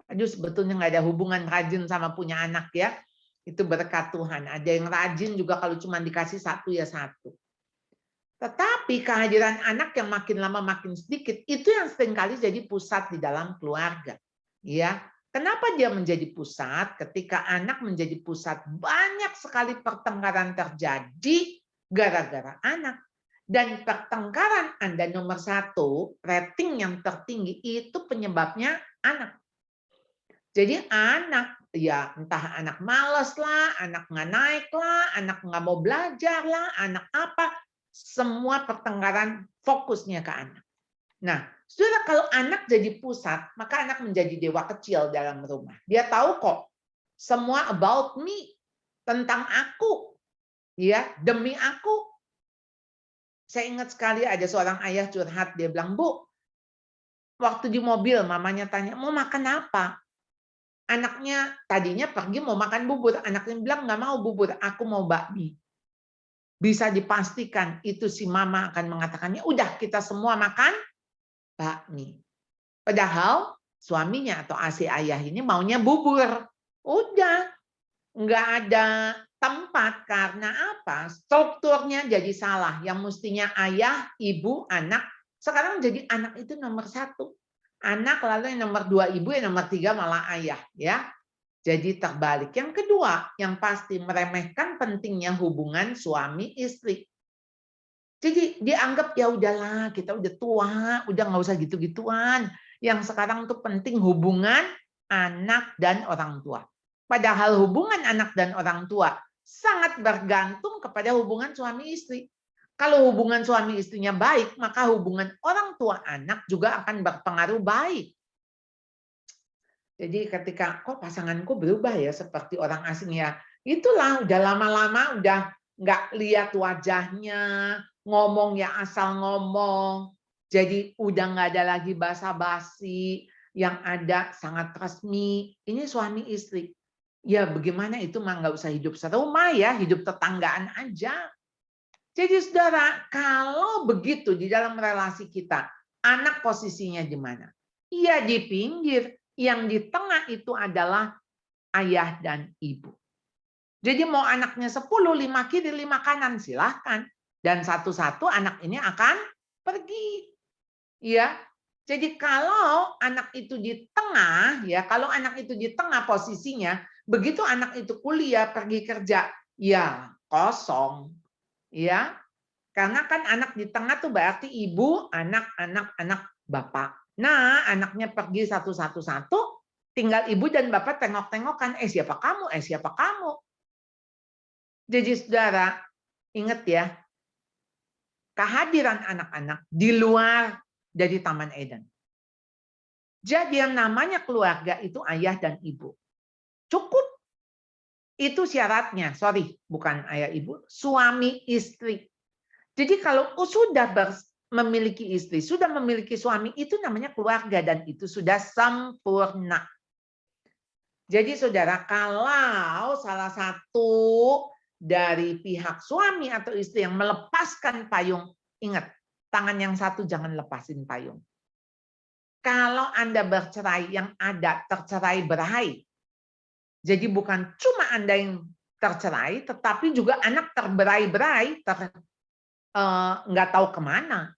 Speaker 6: Aduh, sebetulnya nggak ada hubungan rajin sama punya anak ya. Itu berkat Tuhan. Ada yang rajin juga kalau cuma dikasih 1 ya 1. Tetapi kehadiran anak yang makin lama makin sedikit, itu yang seringkali jadi pusat di dalam keluarga. Ya, kenapa dia menjadi pusat? Ketika anak menjadi pusat, banyak sekali pertengkaran terjadi gara-gara anak. Dan pertengkaran Anda nomor 1, rating yang tertinggi itu penyebabnya anak. Jadi anak, ya entah anak malas lah, anak nggak naik lah, anak nggak mau belajar lah, anak apa, semua pertengkaran fokusnya ke anak. Nah, saudara, kalau anak jadi pusat, maka anak menjadi dewa kecil dalam rumah. Dia tahu kok, semua about me, tentang aku, ya demi aku. Saya ingat sekali ada seorang ayah curhat, dia bilang, Bu, waktu di mobil mamanya tanya, mau makan apa? Anaknya tadinya pergi mau makan bubur, anaknya bilang nggak mau bubur, aku mau bakmi. Bisa dipastikan itu si mama akan mengatakannya, udah kita semua makan bakmi. Padahal suaminya atau si ayah ini maunya bubur. Udah, nggak ada tempat karena apa? Strukturnya jadi salah. Yang mestinya ayah, ibu, anak, sekarang jadi anak itu nomor 1. Anak lalu yang nomor 2 ibu, yang nomor 3 malah ayah. Ya, jadi terbalik. Yang kedua, yang pasti meremehkan pentingnya hubungan suami istri. Jadi dianggap ya udahlah, kita udah tua, udah nggak usah gitu-gituan. Yang sekarang tuh penting hubungan anak dan orang tua. Padahal hubungan anak dan orang tua sangat bergantung kepada hubungan suami istri. Kalau hubungan suami istrinya baik, maka hubungan orang tua anak juga akan berpengaruh baik. Jadi ketika kok pasanganku berubah ya seperti orang asing ya, itulah udah lama-lama udah nggak lihat wajahnya, ngomong ya asal ngomong, jadi udah nggak ada lagi basa-basi, yang ada sangat resmi. Ini suami istri. Ya bagaimana itu mah nggak usah hidup serumah ya, hidup tetanggaan aja. Jadi saudara, kalau begitu di dalam relasi kita, anak posisinya di mana? Iya di pinggir, yang di tengah itu adalah ayah dan ibu. Jadi mau anaknya 10, 5 kiri, 5 kanan, silahkan. Dan satu-satu anak ini akan pergi. Ya. Jadi kalau anak itu di tengah, ya, kalau anak itu di tengah posisinya, begitu anak itu kuliah, pergi kerja, ya kosong. Ya. Karena kan anak di tengah tuh berarti ibu, anak, bapak. Nah, anaknya pergi satu-satu, tinggal ibu dan bapak tengok-tengokan, siapa kamu? Siapa kamu? Jadi saudara, ingat ya, kehadiran anak-anak di luar dari Taman Eden. Jadi yang namanya keluarga itu ayah dan ibu. Cukup. Itu syaratnya, bukan ayah ibu, suami istri. Jadi kalau sudah memiliki istri, sudah memiliki suami, itu namanya keluarga dan itu sudah sempurna. Jadi saudara, kalau salah satu dari pihak suami atau istri yang melepaskan payung, ingat, tangan yang satu jangan lepasin payung. Kalau Anda bercerai, yang ada tercerai berai. Jadi bukan cuma Anda yang tercerai, tetapi juga anak terberai-berai, nggak tahu kemana.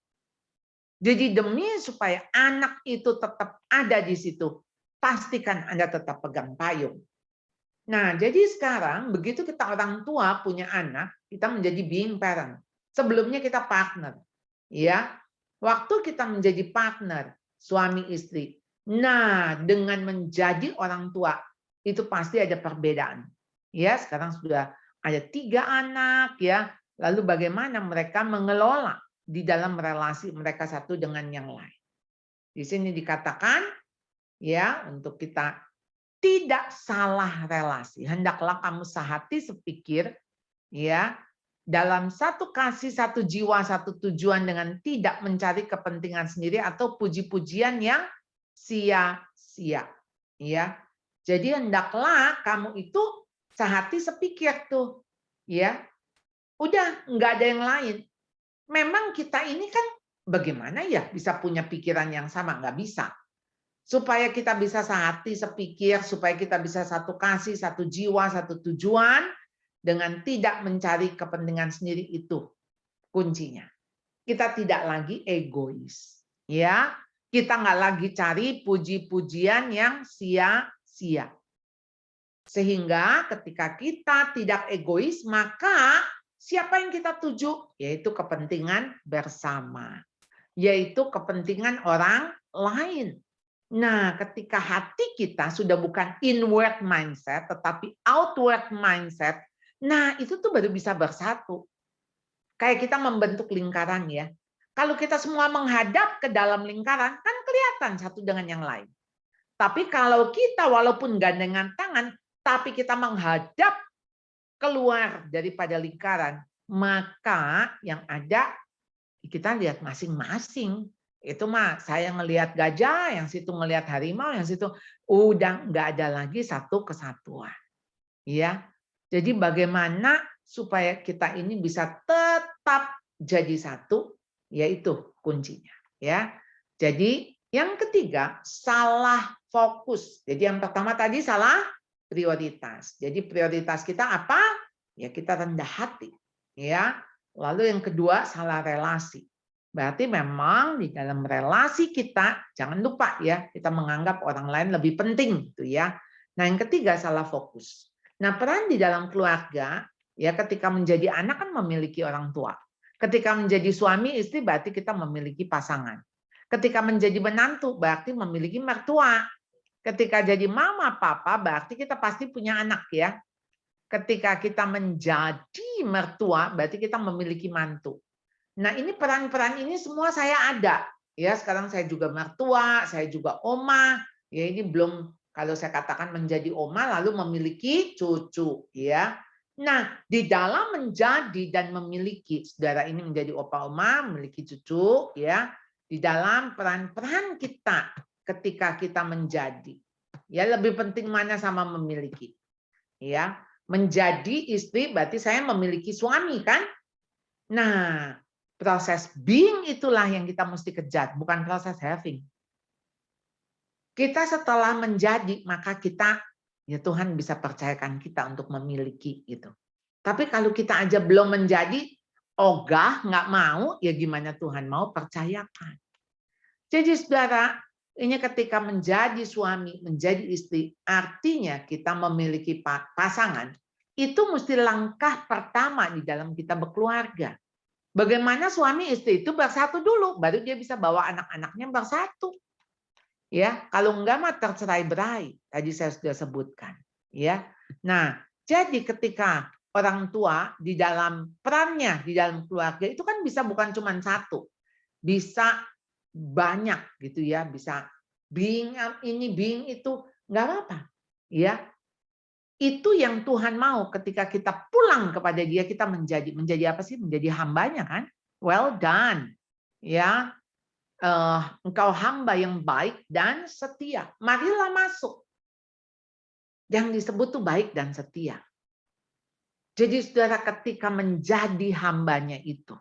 Speaker 6: Jadi demi supaya anak itu tetap ada di situ, pastikan Anda tetap pegang payung. Nah, jadi sekarang begitu kita orang tua punya anak, kita menjadi being parent. Sebelumnya kita partner. Ya. Waktu kita menjadi partner, suami istri. Nah, dengan menjadi orang tua, itu pasti ada perbedaan. Ya, sekarang sudah ada 3 anak ya. Lalu bagaimana mereka mengelola di dalam relasi mereka satu dengan yang lain. Di sini dikatakan ya, untuk kita tidak salah relasi. Hendaklah kamu sehati sepikir ya, dalam satu kasih, satu jiwa, satu tujuan dengan tidak mencari kepentingan sendiri atau puji-pujian yang sia-sia. Ya. Jadi hendaklah kamu itu sehati sepikir tuh. Ya. Udah, nggak ada yang lain. Memang kita ini kan bagaimana ya bisa punya pikiran yang sama? Nggak bisa. Supaya kita bisa sehati sepikir, supaya kita bisa satu kasih, satu jiwa, satu tujuan, dengan tidak mencari kepentingan sendiri, itu kuncinya. Kita tidak lagi egois. Ya, kita nggak lagi cari puji-pujian yang sia-sia. Sehingga ketika kita tidak egois, maka siapa yang kita tuju? Yaitu kepentingan bersama. Yaitu kepentingan orang lain. Nah, ketika hati kita sudah bukan inward mindset, tetapi outward mindset, nah itu tuh baru bisa bersatu. Kayak kita membentuk lingkaran ya. Kalau kita semua menghadap ke dalam lingkaran, kan kelihatan satu dengan yang lain. Tapi kalau kita walaupun gandengan tangan, tapi kita menghadap keluar daripada lingkaran, maka yang ada kita lihat masing-masing. Itu mah saya ngelihat gajah, yang situ ngelihat harimau, yang situ udah nggak ada lagi satu kesatuan. Ya. Jadi bagaimana supaya kita ini bisa tetap jadi satu, yaitu kuncinya. Ya. Jadi yang ketiga, salah fokus. Jadi yang pertama tadi salah prioritas. Jadi prioritas kita apa? Ya kita rendah hati. Ya. Lalu yang kedua, salah relasi. Berarti memang di dalam relasi kita, jangan lupa ya, kita menganggap orang lain lebih penting gitu ya. Nah, yang ketiga salah fokus. Nah, peran di dalam keluarga ya ketika menjadi anak kan memiliki orang tua. Ketika menjadi suami istri berarti kita memiliki pasangan. Ketika menjadi menantu berarti memiliki mertua. Ketika jadi mama papa berarti kita pasti punya anak ya. Ketika kita menjadi mertua berarti kita memiliki mantu. Nah, ini peran-peran ini semua saya ada. Ya, sekarang saya juga mertua, saya juga oma. Ya, ini belum kalau saya katakan menjadi oma lalu memiliki cucu, ya. Nah, di dalam menjadi dan memiliki, saudara ini menjadi opa oma, memiliki cucu, ya. Di dalam peran-peran kita ketika kita menjadi. Ya, lebih penting mana sama memiliki. Ya, menjadi istri berarti saya memiliki suami kan? Nah, proses being itulah yang kita mesti kejar, bukan proses having. Kita setelah menjadi, maka kita, ya Tuhan bisa percayakan kita untuk memiliki itu. Tapi kalau kita aja belum menjadi, ogah, nggak mau, ya gimana Tuhan mau percayakan. Jadi saudara, ini ketika menjadi suami, menjadi istri, artinya kita memiliki pasangan, itu mesti langkah pertama di dalam kita berkeluarga. Bagaimana suami istri itu bersatu dulu, baru dia bisa bawa anak-anaknya bersatu. Ya, kalau enggak mah tercerai berai. Tadi saya sudah sebutkan. Ya, nah jadi ketika orang tua di dalam perannya di dalam keluarga itu kan bisa bukan cuma satu, bisa banyak gitu ya, bisa being ini being itu nggak apa-apa. Ya, itu yang Tuhan mau ketika kita pulang kepada Dia, kita menjadi apa sih? Menjadi hambanya kan? Well done. Ya, engkau hamba yang baik dan setia. Marilah masuk. Yang disebut tuh baik dan setia. Jadi saudara ketika menjadi hambanya itu,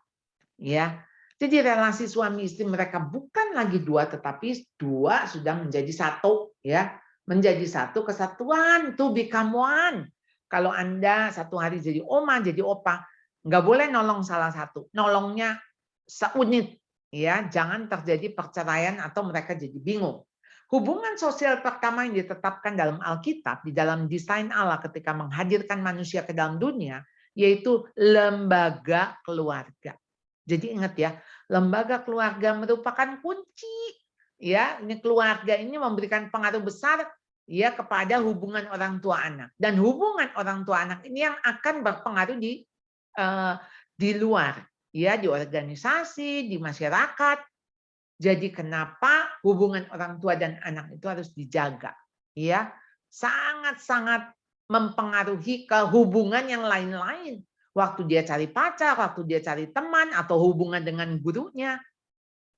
Speaker 6: ya. Jadi relasi suami istri mereka bukan lagi dua, tetapi dua sudah menjadi satu, ya. Menjadi satu kesatuan, to become one. Kalau Anda satu hari jadi oma, jadi opa, nggak boleh nolong salah satu. Nolongnya seunit, ya. Jangan terjadi perceraian atau mereka jadi bingung. Hubungan sosial pertama yang ditetapkan dalam Alkitab, di dalam desain Allah ketika menghadirkan manusia ke dalam dunia, yaitu lembaga keluarga. Jadi ingat ya, lembaga keluarga merupakan kunci. Ya, ini keluarga ini memberikan pengaruh besar ya kepada hubungan orang tua anak. Dan hubungan orang tua anak ini yang akan berpengaruh di luar, ya, di organisasi, di masyarakat. Jadi kenapa hubungan orang tua dan anak itu harus dijaga? Ya, sangat-sangat mempengaruhi ke hubungan yang lain-lain. Waktu dia cari pacar, waktu dia cari teman, atau hubungan dengan gurunya.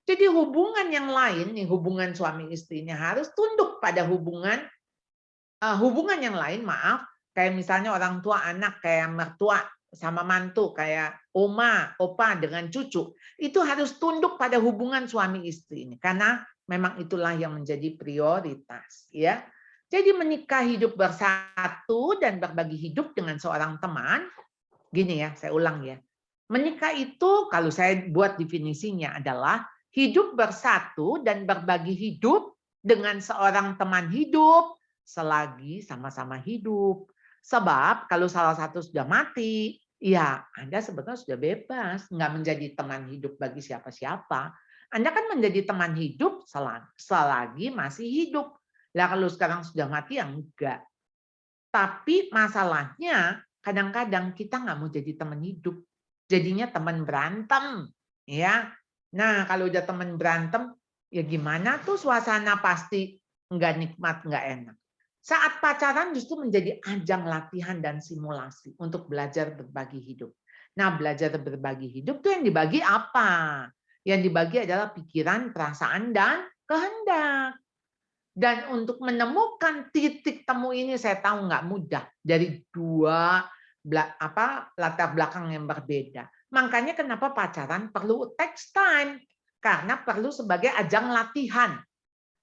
Speaker 6: Jadi hubungan yang lain, nih hubungan suami istrinya harus tunduk pada hubungan yang lain, maaf. Kayak misalnya orang tua anak, kayak mertua sama mantu, kayak oma, opa dengan cucu. Itu harus tunduk pada hubungan suami istri ini. Karena memang itulah yang menjadi prioritas. Ya. Jadi menikah hidup bersatu dan berbagi hidup dengan seorang teman. Gini ya, saya ulang ya. Menikah itu kalau saya buat definisinya adalah hidup bersatu dan berbagi hidup dengan seorang teman hidup selagi sama-sama hidup. Sebab kalau salah satu sudah mati, ya Anda sebetulnya sudah bebas, nggak menjadi teman hidup bagi siapa-siapa. Anda kan menjadi teman hidup selagi masih hidup. Lah kalau sekarang sudah mati ya enggak. Tapi masalahnya kadang-kadang kita nggak mau jadi teman hidup. Jadinya teman berantem. Ya. Nah kalau udah teman berantem, ya gimana tuh suasana pasti nggak nikmat, nggak enak. Saat pacaran justru menjadi ajang latihan dan simulasi untuk belajar berbagi hidup. Nah, belajar berbagi hidup tuh yang dibagi apa? Yang dibagi adalah pikiran, perasaan, dan kehendak. Dan untuk menemukan titik temu ini saya tahu nggak mudah dari dua latar belakang yang berbeda. Makanya kenapa pacaran perlu takes time? Karena perlu sebagai ajang latihan.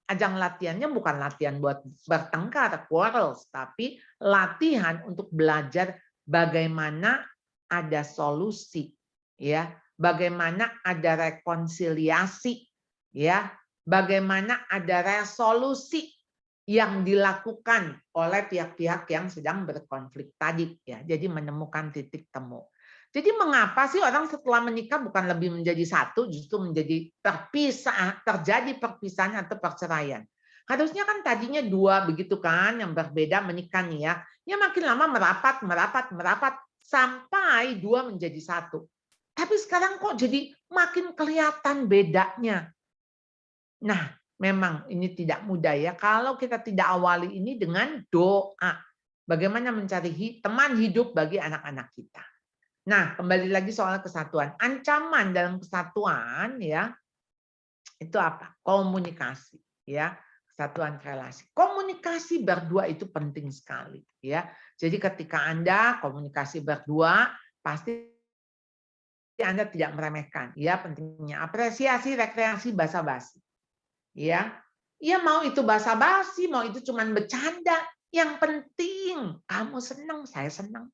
Speaker 6: Ajang latihannya bukan latihan buat bertengkar, quarrels, tapi latihan untuk belajar bagaimana ada solusi, ya, bagaimana ada rekonsiliasi, ya, bagaimana ada resolusi yang dilakukan oleh pihak-pihak yang sedang berkonflik tadi, ya. Jadi menemukan titik temu. Jadi mengapa sih orang setelah menikah bukan lebih menjadi satu, justru menjadi terjadi perpisahan atau perceraian? Harusnya kan tadinya dua begitu kan, yang berbeda menikah nih ya. Ya makin lama merapat sampai dua menjadi satu. Tapi sekarang kok jadi makin kelihatan bedanya. Nah, memang ini tidak mudah ya. Kalau kita tidak awali ini dengan doa. Bagaimana mencari teman hidup bagi anak-anak kita. Nah, kembali lagi soal kesatuan. Ancaman dalam kesatuan ya itu apa? Komunikasi, ya. Kesatuan relasi. Komunikasi berdua itu penting sekali, ya. Jadi ketika Anda komunikasi berdua, pasti Anda tidak meremehkan, ya, pentingnya apresiasi, rekreasi, basa-basi. Ya. Ya mau itu basa-basi, mau itu cuman bercanda, yang penting kamu senang, saya senang.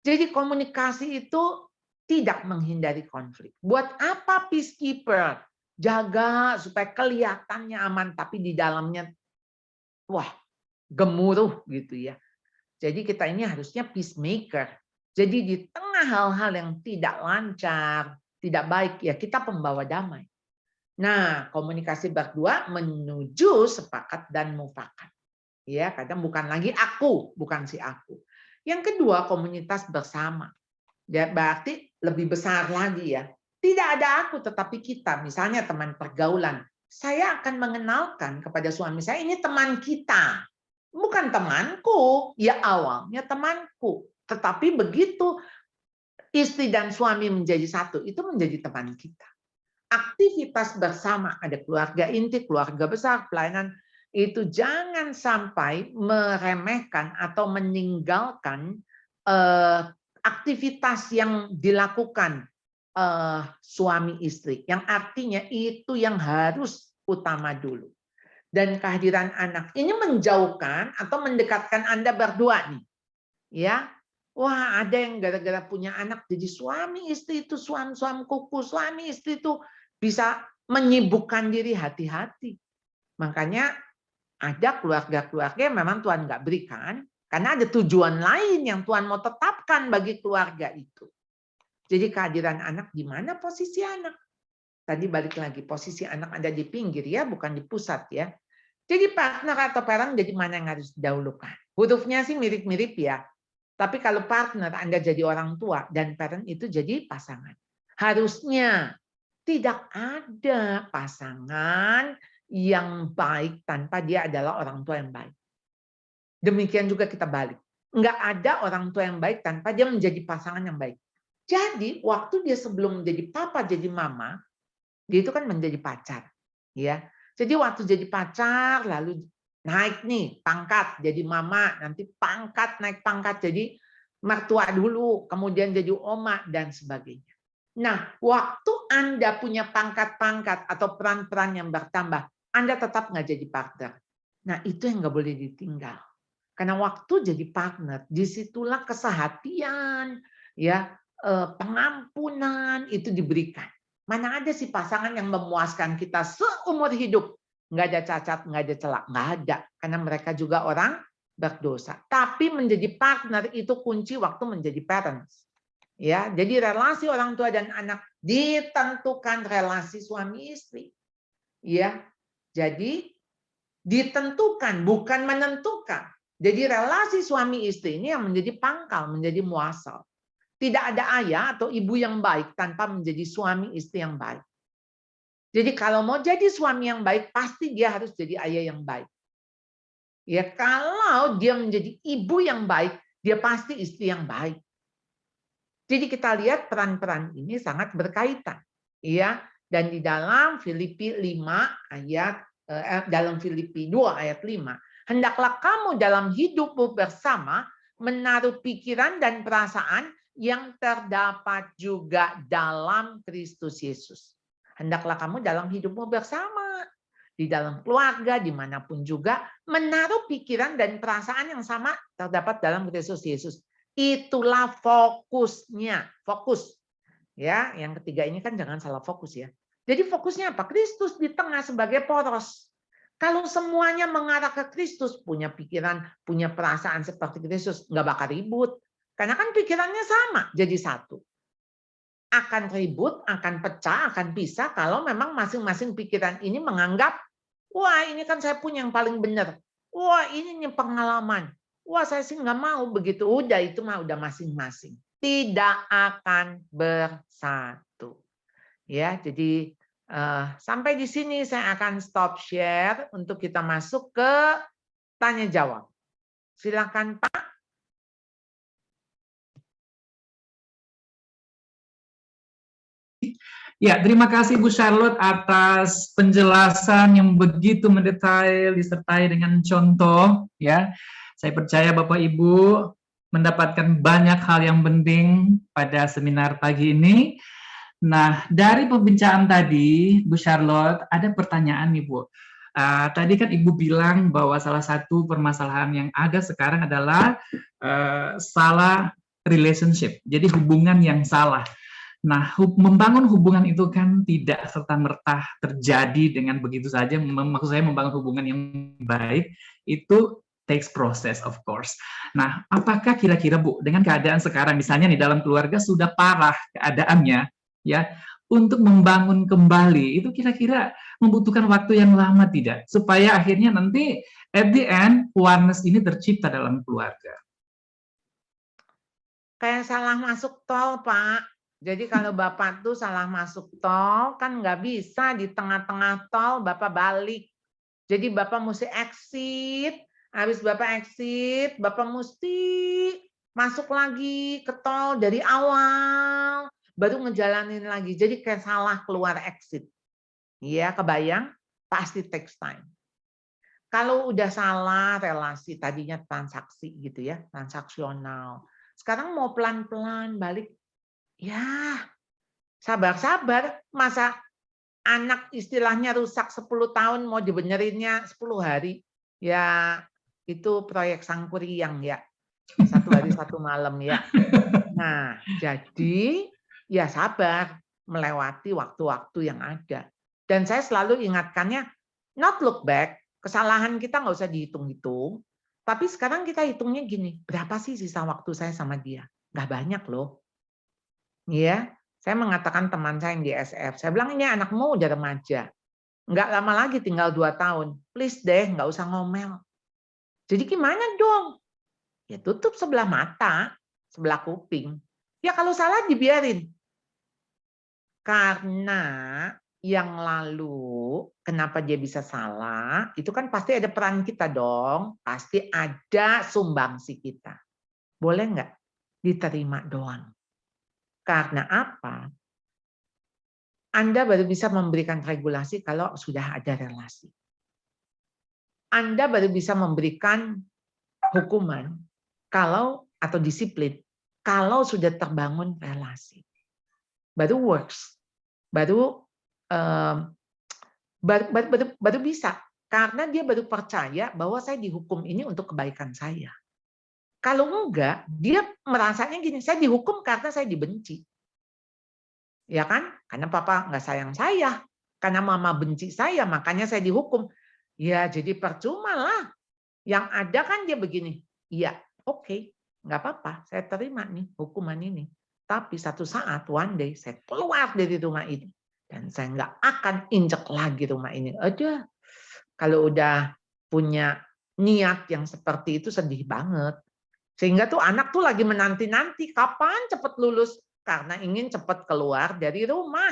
Speaker 6: Jadi komunikasi itu tidak menghindari konflik. Buat apa peacekeeper? Jaga supaya kelihatannya aman, tapi di dalamnya wah gemuruh gitu ya. Jadi kita ini harusnya peacemaker. Jadi di tengah hal-hal yang tidak lancar, tidak baik, ya kita pembawa damai. Nah, komunikasi berdua menuju sepakat dan mufakat. Ya, kadang bukan lagi aku, bukan si aku. Yang kedua, komunitas bersama. Ya, berarti lebih besar lagi ya. Tidak ada aku, tetapi kita. Misalnya teman pergaulan. Saya akan mengenalkan kepada suami saya, ini teman kita. Bukan temanku. Ya awalnya temanku. Tetapi begitu istri dan suami menjadi satu, itu menjadi teman kita. Aktivitas bersama, ada keluarga inti, keluarga besar, pelayanan. itu jangan sampai meremehkan atau meninggalkan aktivitas yang dilakukan suami istri, yang artinya itu yang harus utama dulu. Dan kehadiran anak ini menjauhkan atau mendekatkan Anda berdua nih, ya. Wah, ada yang gara-gara punya anak jadi suami istri itu suam-suam kuku, suami istri itu bisa menyibukkan diri, hati-hati. Makanya ada keluarga-keluarga yang memang Tuhan nggak berikan karena ada tujuan lain yang Tuhan mau tetapkan bagi keluarga itu. Jadi kehadiran anak, di mana posisi anak? Tadi balik lagi, posisi anak ada di pinggir ya, bukan di pusat ya. Jadi partner atau parent jadi mana yang harus didahulukan? Hurufnya sih mirip-mirip ya. Tapi kalau partner Anda jadi orang tua dan parent itu jadi pasangan. Harusnya tidak ada pasangan yang baik tanpa dia adalah orang tua yang baik. Demikian juga kita balik. Enggak ada orang tua yang baik tanpa dia menjadi pasangan yang baik. Jadi waktu dia sebelum menjadi papa jadi mama, dia itu kan menjadi pacar, ya. Jadi waktu jadi pacar lalu naik nih pangkat jadi mama, nanti pangkat naik pangkat jadi mertua dulu, kemudian jadi oma dan sebagainya. Nah, waktu Anda punya pangkat-pangkat atau peran-peran yang bertambah, Anda tetap nggak jadi partner. Nah, itu yang nggak boleh ditinggal. Karena waktu jadi partner, disitulah kesehatian, ya, pengampunan itu diberikan. Mana ada sih pasangan yang memuaskan kita seumur hidup? Nggak ada cacat, nggak ada celah, nggak ada. Karena mereka juga orang berdosa. Tapi menjadi partner itu kunci waktu menjadi parents. Ya, jadi relasi orang tua dan anak ditentukan relasi suami istri. Ya, jadi ditentukan bukan menentukan. Jadi relasi suami istri ini yang menjadi pangkal, menjadi muasal. Tidak ada ayah atau ibu yang baik tanpa menjadi suami istri yang baik. Jadi kalau mau jadi suami yang baik, pasti dia harus jadi ayah yang baik. Ya, kalau dia menjadi ibu yang baik, dia pasti istri yang baik. Jadi kita lihat peran-peran ini sangat berkaitan. Ya, dan di dalam Filipi 5 ayat dalam Filipi 2 ayat 5, hendaklah kamu dalam hidupmu bersama menaruh pikiran dan perasaan yang terdapat juga dalam Kristus Yesus. Hendaklah kamu dalam hidupmu bersama, di dalam keluarga, dimanapun juga, menaruh pikiran dan perasaan yang sama terdapat dalam Kristus Yesus. Itulah fokusnya, fokus. Ya, yang ketiga ini kan jangan salah fokus ya. Jadi fokusnya apa? Kristus di tengah sebagai poros. Kalau semuanya mengarah ke Kristus, punya pikiran, punya perasaan seperti Kristus, nggak bakal ribut. Karena kan pikirannya sama, jadi satu. Akan ribut, akan pecah, akan pisah kalau memang masing-masing pikiran ini menganggap, wah ini kan saya punya yang paling benar. Wah ini pengalaman. Wah saya sih nggak mau begitu. Udah itu mah udah masing-masing. Tidak akan bersatu. Ya, jadi sampai di sini saya akan stop share untuk kita masuk ke tanya jawab. Silakan Pak.
Speaker 4: Ya, terima kasih Bu Charlotte atas penjelasan yang begitu mendetail disertai dengan contoh ya. Saya percaya Bapak Ibu mendapatkan banyak hal yang penting pada seminar pagi ini. Nah, dari pembicaraan tadi Bu Charlotte ada pertanyaan nih Bu. Tadi kan Ibu bilang bahwa salah satu permasalahan yang ada sekarang adalah salah relationship. Jadi hubungan yang salah. Nah, membangun hubungan itu kan tidak serta-merta terjadi dengan begitu saja. Maksud saya membangun hubungan yang baik itu takes process of course. Nah, apakah kira-kira Bu, dengan keadaan sekarang misalnya nih dalam keluarga sudah parah keadaannya, ya, untuk membangun kembali itu kira-kira membutuhkan waktu yang lama tidak? Supaya akhirnya nanti at the end oneness ini tercipta dalam keluarga.
Speaker 6: Kayak salah masuk tol, Pak. Jadi kalau Bapak tuh salah masuk tol, kan nggak bisa di tengah-tengah tol Bapak balik. Jadi Bapak mesti exit, habis Bapak exit, Bapak mesti masuk lagi ke tol dari awal, baru ngejalanin lagi. Jadi kayak salah keluar exit. Iya, kebayang? Pasti takes time. Kalau udah salah relasi, tadinya transaksi gitu ya, transaksional. Sekarang mau pelan-pelan balik, ya sabar-sabar. Masa anak istilahnya rusak 10 tahun mau dibenerinnya 10 hari. Ya itu proyek Sangkuriang ya. 1 hari 1 malam ya. Nah, jadi ya sabar melewati waktu-waktu yang ada. Dan saya selalu ingatkannya, not look back, kesalahan kita nggak usah dihitung-hitung, tapi sekarang kita hitungnya gini, berapa sih sisa waktu saya sama dia? Nggak banyak loh. Ya, saya mengatakan teman saya yang di SF, saya bilang ini anakmu udah remaja, nggak lama lagi tinggal 2 tahun, please deh nggak usah ngomel. Jadi gimana dong? Ya tutup sebelah mata, sebelah kuping. Ya kalau salah dibiarin. Karena yang lalu, kenapa dia bisa salah, itu kan pasti ada peran kita dong. Pasti ada sumbangsi kita. Boleh nggak? Diterima doang. Karena apa? Anda baru bisa memberikan regulasi kalau sudah ada relasi. Anda baru bisa memberikan hukuman kalau atau disiplin kalau sudah terbangun relasi. Baru works, baru bisa, karena dia baru percaya bahwa saya dihukum ini untuk kebaikan saya. Kalau enggak, dia merasanya gini, saya dihukum karena saya dibenci. Ya kan? Karena papa nggak sayang saya, karena mama benci saya, makanya saya dihukum. Ya jadi percuma lah. Yang ada kan dia begini, iya, oke, nggak apa-apa, saya terima nih hukuman ini. Tapi satu saat, one day, saya keluar dari rumah ini. Dan saya nggak akan injek lagi rumah ini. Aja, kalau udah punya niat yang seperti itu sedih banget. Sehingga tuh anak tuh lagi menanti-nanti kapan cepat lulus. Karena ingin cepat keluar dari rumah.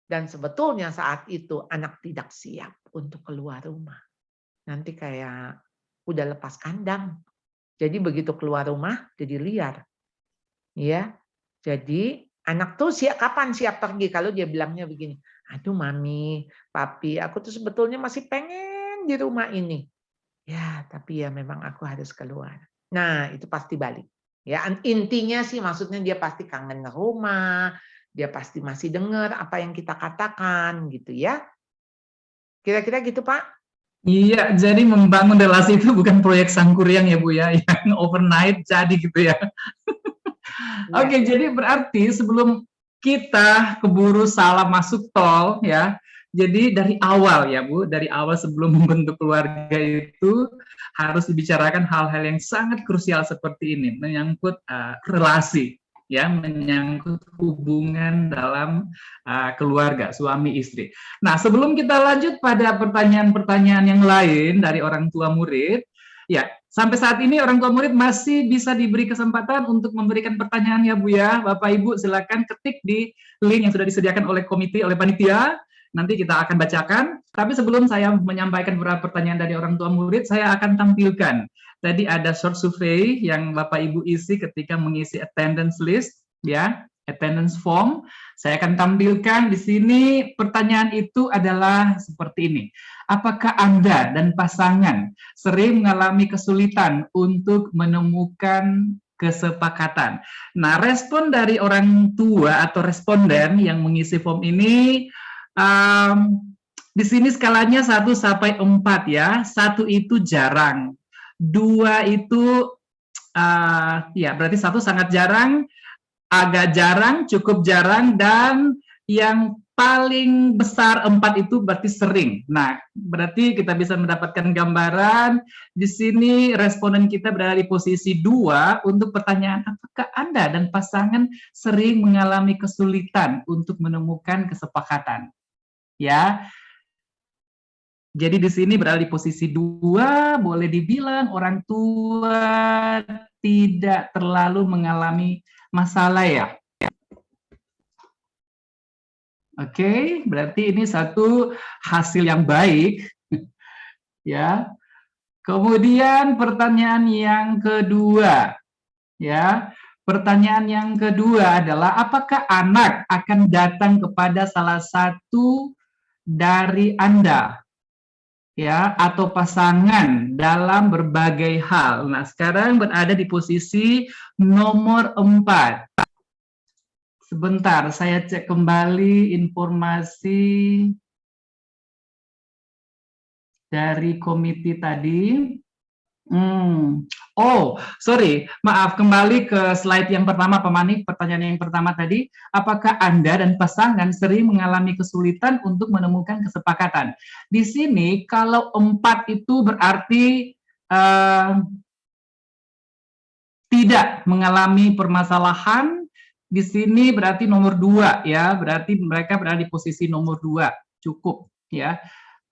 Speaker 6: Dan sebetulnya saat itu anak tidak siap untuk keluar rumah. Nanti kayak udah lepas kandang. Jadi begitu keluar rumah jadi liar. Ya. Jadi anak tuh kapan siap pergi kalau dia bilangnya begini, aduh mami, papi, aku tuh sebetulnya masih pengen di rumah ini. Ya, tapi ya memang aku harus keluar. Nah, itu pasti balik. Ya, intinya sih maksudnya dia pasti kangen rumah, dia pasti masih dengar apa yang kita katakan gitu ya. Kira-kira gitu, Pak?
Speaker 4: Iya, jadi membangun relasi itu bukan proyek Sangkuriang ya Bu ya, yang overnight jadi gitu ya. Oke, jadi berarti sebelum kita keburu salah masuk tol ya, jadi dari awal ya Bu, dari awal sebelum membentuk keluarga itu harus dibicarakan hal-hal yang sangat krusial seperti ini, menyangkut relasi, ya, menyangkut hubungan dalam keluarga suami istri. Nah, sebelum kita lanjut pada pertanyaan-pertanyaan yang lain dari orang tua murid, ya, sampai saat ini orang tua murid masih bisa diberi kesempatan untuk memberikan pertanyaan ya Bu ya. Bapak Ibu silakan ketik di link yang sudah disediakan oleh komite, oleh panitia. Nanti kita akan bacakan. Tapi sebelum saya menyampaikan beberapa pertanyaan dari orang tua murid, saya akan tampilkan. Tadi ada short survey yang Bapak Ibu isi ketika mengisi attendance list, ya, attendance form. Saya akan tampilkan di sini. Pertanyaan itu adalah seperti ini. Apakah Anda dan pasangan sering mengalami kesulitan untuk menemukan kesepakatan? Nah, respon dari orang tua atau responden yang mengisi form ini, di sini skalanya 1 sampai 4 ya. 1 itu jarang, 2 itu ya berarti 1 sangat jarang, agak jarang, cukup jarang, dan yang paling besar 4 itu berarti sering. Nah, berarti kita bisa mendapatkan gambaran di sini responden kita berada di posisi 2 untuk pertanyaan apakah Anda dan pasangan sering mengalami kesulitan untuk menemukan kesepakatan. Ya. Jadi di sini berada di posisi 2, boleh dibilang orang tua tidak terlalu mengalami masalah ya. Oke, berarti ini satu hasil yang baik. Ya. Kemudian pertanyaan yang kedua. Ya. Pertanyaan yang kedua adalah apakah anak akan datang kepada salah satu dari Anda ya, atau pasangan dalam berbagai hal. Nah, sekarang berada di posisi nomor 4. Sebentar, saya cek kembali informasi dari komite tadi. Oh, sorry, maaf, kembali ke slide yang pertama, Pak Manik. Pertanyaan yang pertama tadi, apakah Anda dan pasangan sering mengalami kesulitan untuk menemukan kesepakatan? Di sini, kalau 4 itu berarti tidak mengalami permasalahan. Di sini berarti nomor 2 ya, berarti mereka berada di posisi nomor 2, cukup ya.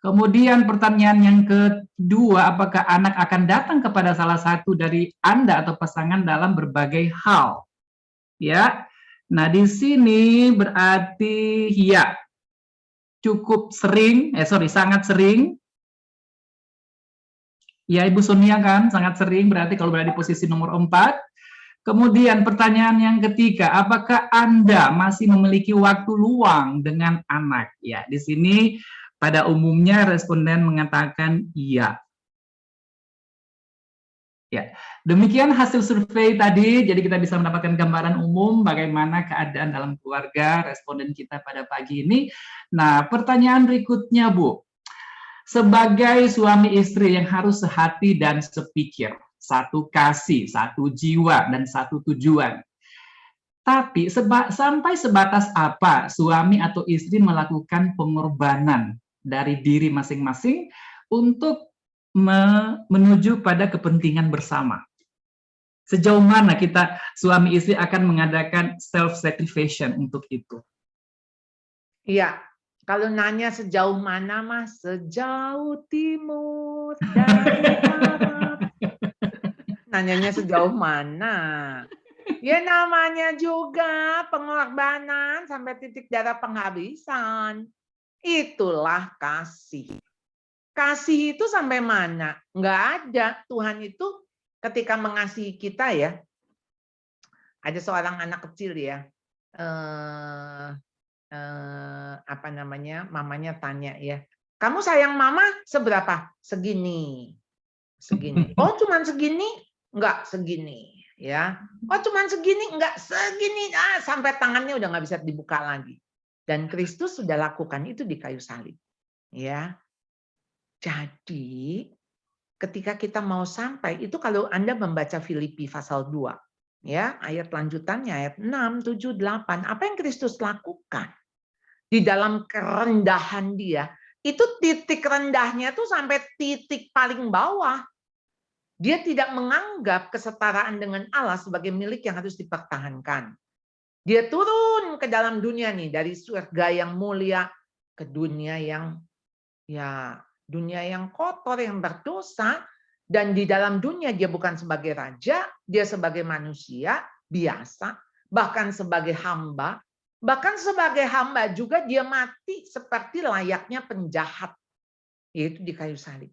Speaker 4: Kemudian pertanyaan yang kedua, apakah anak akan datang kepada salah satu dari Anda atau pasangan dalam berbagai hal? Ya. Nah, di sini berarti ya, cukup sering, sangat sering. Ya, Ibu Sonia kan, sangat sering, berarti kalau berada di posisi nomor 4. Kemudian pertanyaan yang ketiga, apakah Anda masih memiliki waktu luang dengan anak? Ya, di sini pada umumnya responden mengatakan iya. Ya, demikian hasil survei tadi. Jadi kita bisa mendapatkan gambaran umum bagaimana keadaan dalam keluarga responden kita pada pagi ini. Nah, pertanyaan berikutnya, Bu. Sebagai suami istri yang harus sehati dan sepikir, satu kasih, satu jiwa, dan satu tujuan. Tapi sampai sebatas apa suami atau istri melakukan pengorbanan dari diri masing-masing untuk menuju pada kepentingan bersama. Sejauh mana kita suami istri akan mengadakan self-sacrifice untuk itu?
Speaker 6: Iya, kalau nanya sejauh mana, Mas? Sejauh timur dari barat. Nanyanya sejauh mana? Ya namanya juga pengorbanan sampai titik darah penghabisan. Itulah kasih. Kasih itu sampai mana? Nggak ada. Tuhan itu ketika mengasihi kita ya, ada seorang anak kecil ya, apa namanya, mamanya tanya ya, kamu sayang mama seberapa? Segini. Segini. Oh cuman segini? Enggak, segini. Ya. Oh cuman segini? Enggak, segini. Sampai tangannya udah nggak bisa dibuka lagi. Dan Kristus sudah lakukan itu di kayu salib. Ya. Jadi ketika kita mau sampai, itu kalau Anda membaca Filipi pasal 2, ya, ayat lanjutannya, ayat 6, 7, 8, apa yang Kristus lakukan? Di dalam kerendahan dia, itu titik rendahnya tuh sampai titik paling bawah. Dia tidak menganggap kesetaraan dengan Allah sebagai milik yang harus dipertahankan. Dia turun ke dalam dunia nih, dari surga yang mulia ke dunia yang kotor, yang berdosa. Dan di dalam dunia dia bukan sebagai raja, dia sebagai manusia biasa, bahkan sebagai hamba. Bahkan sebagai hamba juga dia mati seperti layaknya penjahat, yaitu di kayu salib.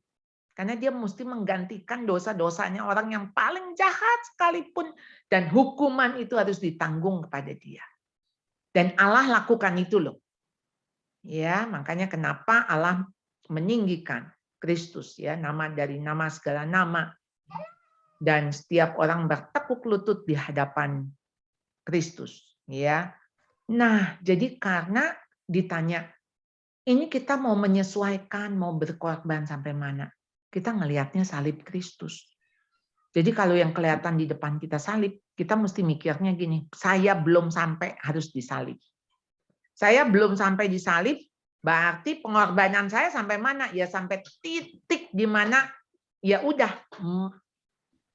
Speaker 6: Karena dia mesti menggantikan dosa-dosanya orang yang paling jahat sekalipun. Dan hukuman itu harus ditanggung kepada dia. Dan Allah lakukan itu loh. Ya, makanya kenapa Allah meninggikan Kristus, ya, nama dari nama segala nama. Dan setiap orang bertekuk lutut di hadapan Kristus, ya. Nah, jadi karena ditanya, ini kita mau menyesuaikan, mau berkorban sampai mana? Kita ngelihatnya salib Kristus. Jadi kalau yang kelihatan di depan kita salib, kita mesti mikirnya gini, saya belum sampai harus disalib. Saya belum sampai disalib, berarti pengorbanan saya sampai mana? Ya sampai titik di mana ya udah,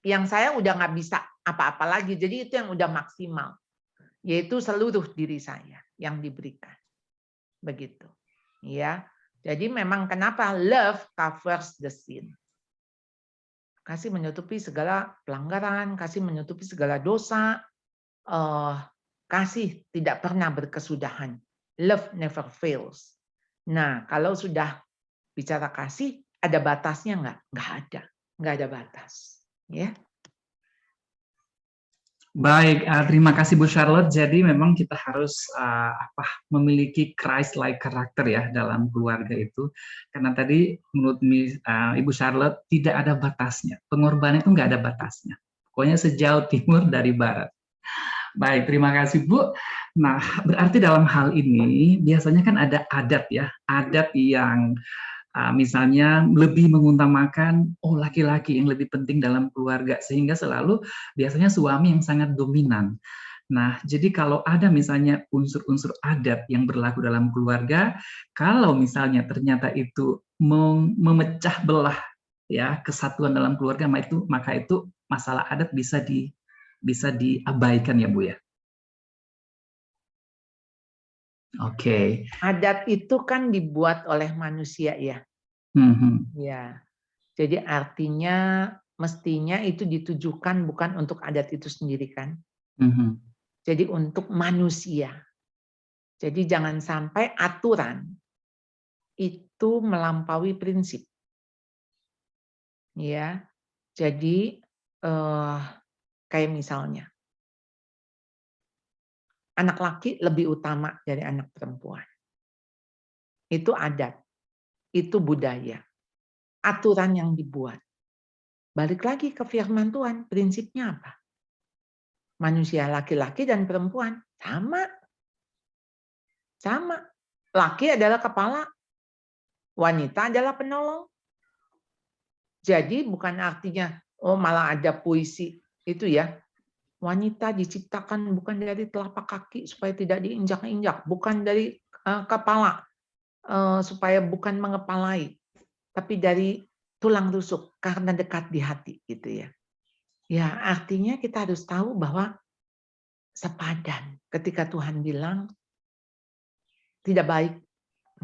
Speaker 6: yang saya udah nggak bisa apa-apa lagi. Jadi itu yang udah maksimal, yaitu seluruh diri saya yang diberikan. Begitu, ya. Jadi memang kenapa love covers the sin. Kasih menutupi segala pelanggaran, kasih menutupi segala dosa, kasih tidak pernah berkesudahan. Love never fails. Nah, kalau sudah bicara kasih, ada batasnya nggak? Nggak ada batas. Ya.
Speaker 4: Baik, terima kasih Bu Charlotte. Jadi memang kita harus memiliki Christ-like karakter ya dalam keluarga itu. Karena tadi menurut Ibu Charlotte tidak ada batasnya. Pengorbanan itu nggak ada batasnya. Pokoknya sejauh timur dari barat. Baik, terima kasih Bu. Nah, berarti dalam hal ini biasanya kan ada adat ya, adat yang misalnya lebih mengutamakan laki-laki yang lebih penting dalam keluarga, sehingga selalu biasanya suami yang sangat dominan. Nah, jadi kalau ada misalnya unsur-unsur adat yang berlaku dalam keluarga, kalau misalnya ternyata itu memecah belah ya kesatuan dalam keluarga, maka itu masalah adat bisa diabaikan ya Bu ya. Oke.
Speaker 6: Adat itu kan dibuat oleh manusia ya. Ya. Jadi artinya mestinya itu ditujukan bukan untuk adat itu sendiri kan. Jadi untuk manusia. Jadi jangan sampai aturan itu melampaui prinsip. Ya. Jadi kayak misalnya anak laki lebih utama dari anak perempuan. Itu adat, itu budaya, aturan yang dibuat. Balik lagi ke firman Tuhan, prinsipnya apa? Manusia laki-laki dan perempuan sama. Sama. Laki adalah kepala, wanita adalah penolong. Jadi bukan artinya malah ada puisi itu ya. Wanita diciptakan bukan dari telapak kaki supaya tidak diinjak-injak, bukan dari kepala supaya bukan mengepalai, tapi dari tulang rusuk karena dekat di hati gitu ya. Ya, artinya kita harus tahu bahwa sepadan. Ketika Tuhan bilang tidak baik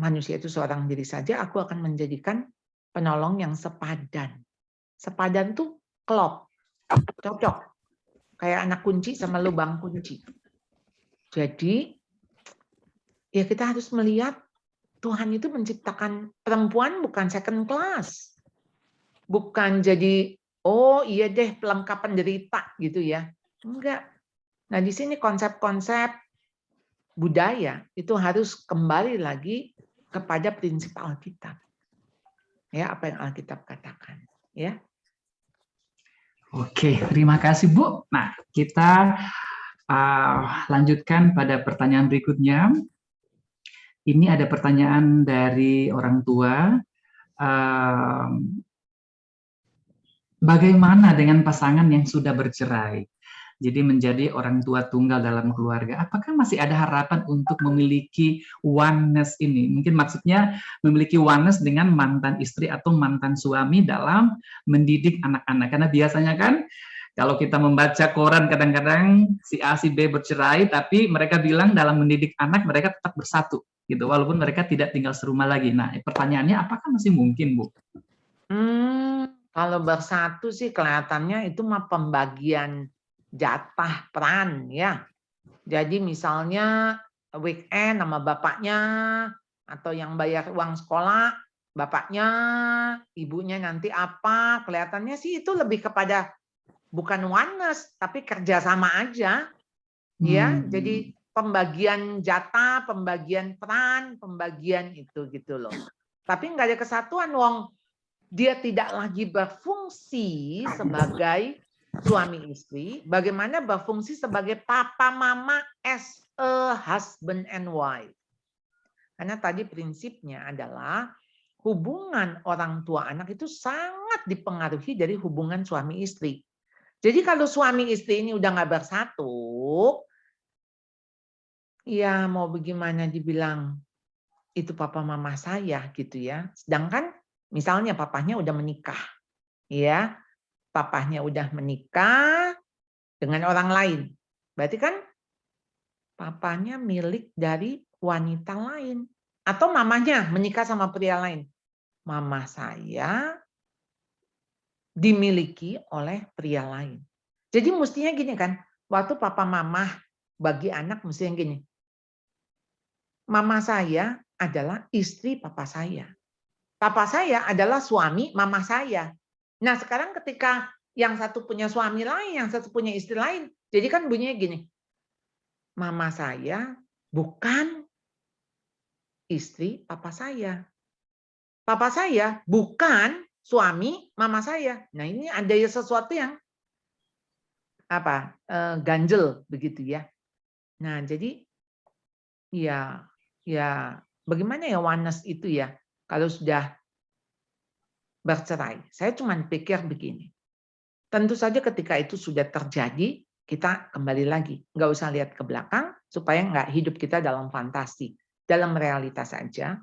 Speaker 6: manusia itu seorang diri saja, aku akan menjadikan penolong yang sepadan. Sepadan tuh klop, cocok. Kayak anak kunci sama lubang kunci. Jadi, ya kita harus melihat Tuhan itu menciptakan perempuan bukan second class. Bukan jadi, oh iya deh pelengkap penderita gitu ya. Enggak. Nah di sini konsep-konsep budaya itu harus kembali lagi kepada prinsip Alkitab. Ya, apa yang Alkitab katakan. Ya.
Speaker 4: Oke, terima kasih Bu. Nah, kita lanjutkan pada pertanyaan berikutnya. Ini ada pertanyaan dari orang tua. Bagaimana dengan pasangan yang sudah bercerai? Jadi menjadi orang tua tunggal dalam keluarga. Apakah masih ada harapan untuk memiliki oneness ini? Mungkin maksudnya memiliki oneness dengan mantan istri atau mantan suami dalam mendidik anak-anak. Karena biasanya kan kalau kita membaca koran kadang-kadang si A, si B bercerai, tapi mereka bilang dalam mendidik anak mereka tetap bersatu, gitu. Walaupun mereka tidak tinggal serumah lagi. Nah, pertanyaannya apakah masih mungkin, Bu?
Speaker 6: Kalau bersatu sih kelihatannya itu mah pembagian jatah peran ya. Jadi misalnya weekend sama bapaknya atau yang bayar uang sekolah bapaknya, ibunya nanti apa, kelihatannya sih itu lebih kepada bukan oneness tapi kerjasama aja. Ya, jadi pembagian jatah, pembagian peran, pembagian itu gitu loh. Tapi nggak ada kesatuan, wong dia tidak lagi berfungsi sebagai suami istri, bagaimana berfungsi sebagai papa mama as a husband and wife. Karena tadi prinsipnya adalah hubungan orang tua anak itu sangat dipengaruhi dari hubungan suami istri. Jadi kalau suami istri ini udah nggak bersatu, ya mau bagaimana dibilang itu papa mama saya gitu ya. Sedangkan misalnya papahnya udah menikah, ya, papahnya udah menikah dengan orang lain. Berarti kan papanya milik dari wanita lain. Atau mamanya menikah sama pria lain. Mama saya dimiliki oleh pria lain. Jadi mestinya gini kan, waktu papa mama bagi anak mestinya gini. Mama saya adalah istri papa saya. Papa saya adalah suami mama saya. Nah sekarang ketika yang satu punya suami lain, yang satu punya istri lain. Jadi kan bunyinya gini, mama saya bukan istri papa saya. Papa saya bukan suami mama saya. Nah ini ada sesuatu yang ganjel begitu ya. Nah jadi ya bagaimana ya oneness itu ya kalau sudah bercerai. Saya cuma pikir begini. Tentu saja ketika itu sudah terjadi, kita kembali lagi. Nggak usah lihat ke belakang, supaya nggak hidup kita dalam fantasi. Dalam realitas saja,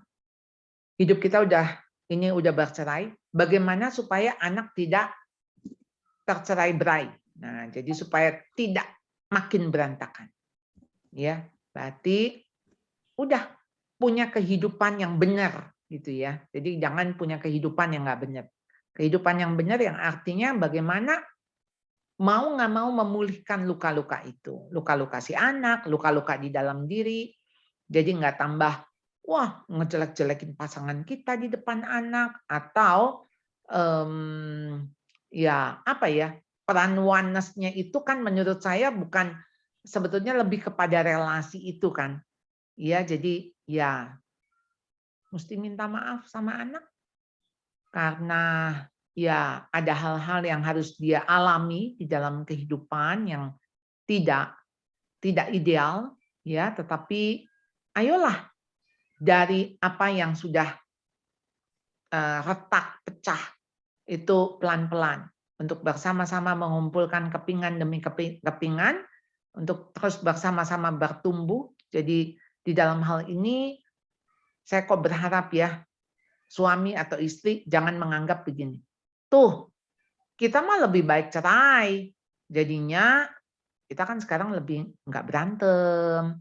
Speaker 6: hidup kita udah bercerai, bagaimana supaya anak tidak tercerai-berai. Nah, jadi supaya tidak makin berantakan. Ya, berarti udah punya kehidupan yang benar gitu ya. Jadi jangan punya kehidupan yang nggak benar. Kehidupan yang benar yang artinya bagaimana mau nggak mau memulihkan luka-luka itu. Luka-luka si anak, luka-luka di dalam diri. Jadi nggak tambah, wah ngejelek-jelekin pasangan kita di depan anak. Atau peran oneness-nya itu kan menurut saya bukan, sebetulnya lebih kepada relasi itu kan. Ya, jadi ya mesti minta maaf sama anak. Karena ya ada hal-hal yang harus dia alami di dalam kehidupan yang tidak ideal ya, tetapi ayolah dari apa yang sudah retak, pecah itu pelan-pelan untuk bersama-sama mengumpulkan kepingan demi kepingan untuk terus bersama-sama bertumbuh. Jadi di dalam hal ini saya kok berharap ya suami atau istri jangan menganggap begini. Tuh, kita mah lebih baik cerai. Jadinya kita kan sekarang lebih nggak berantem.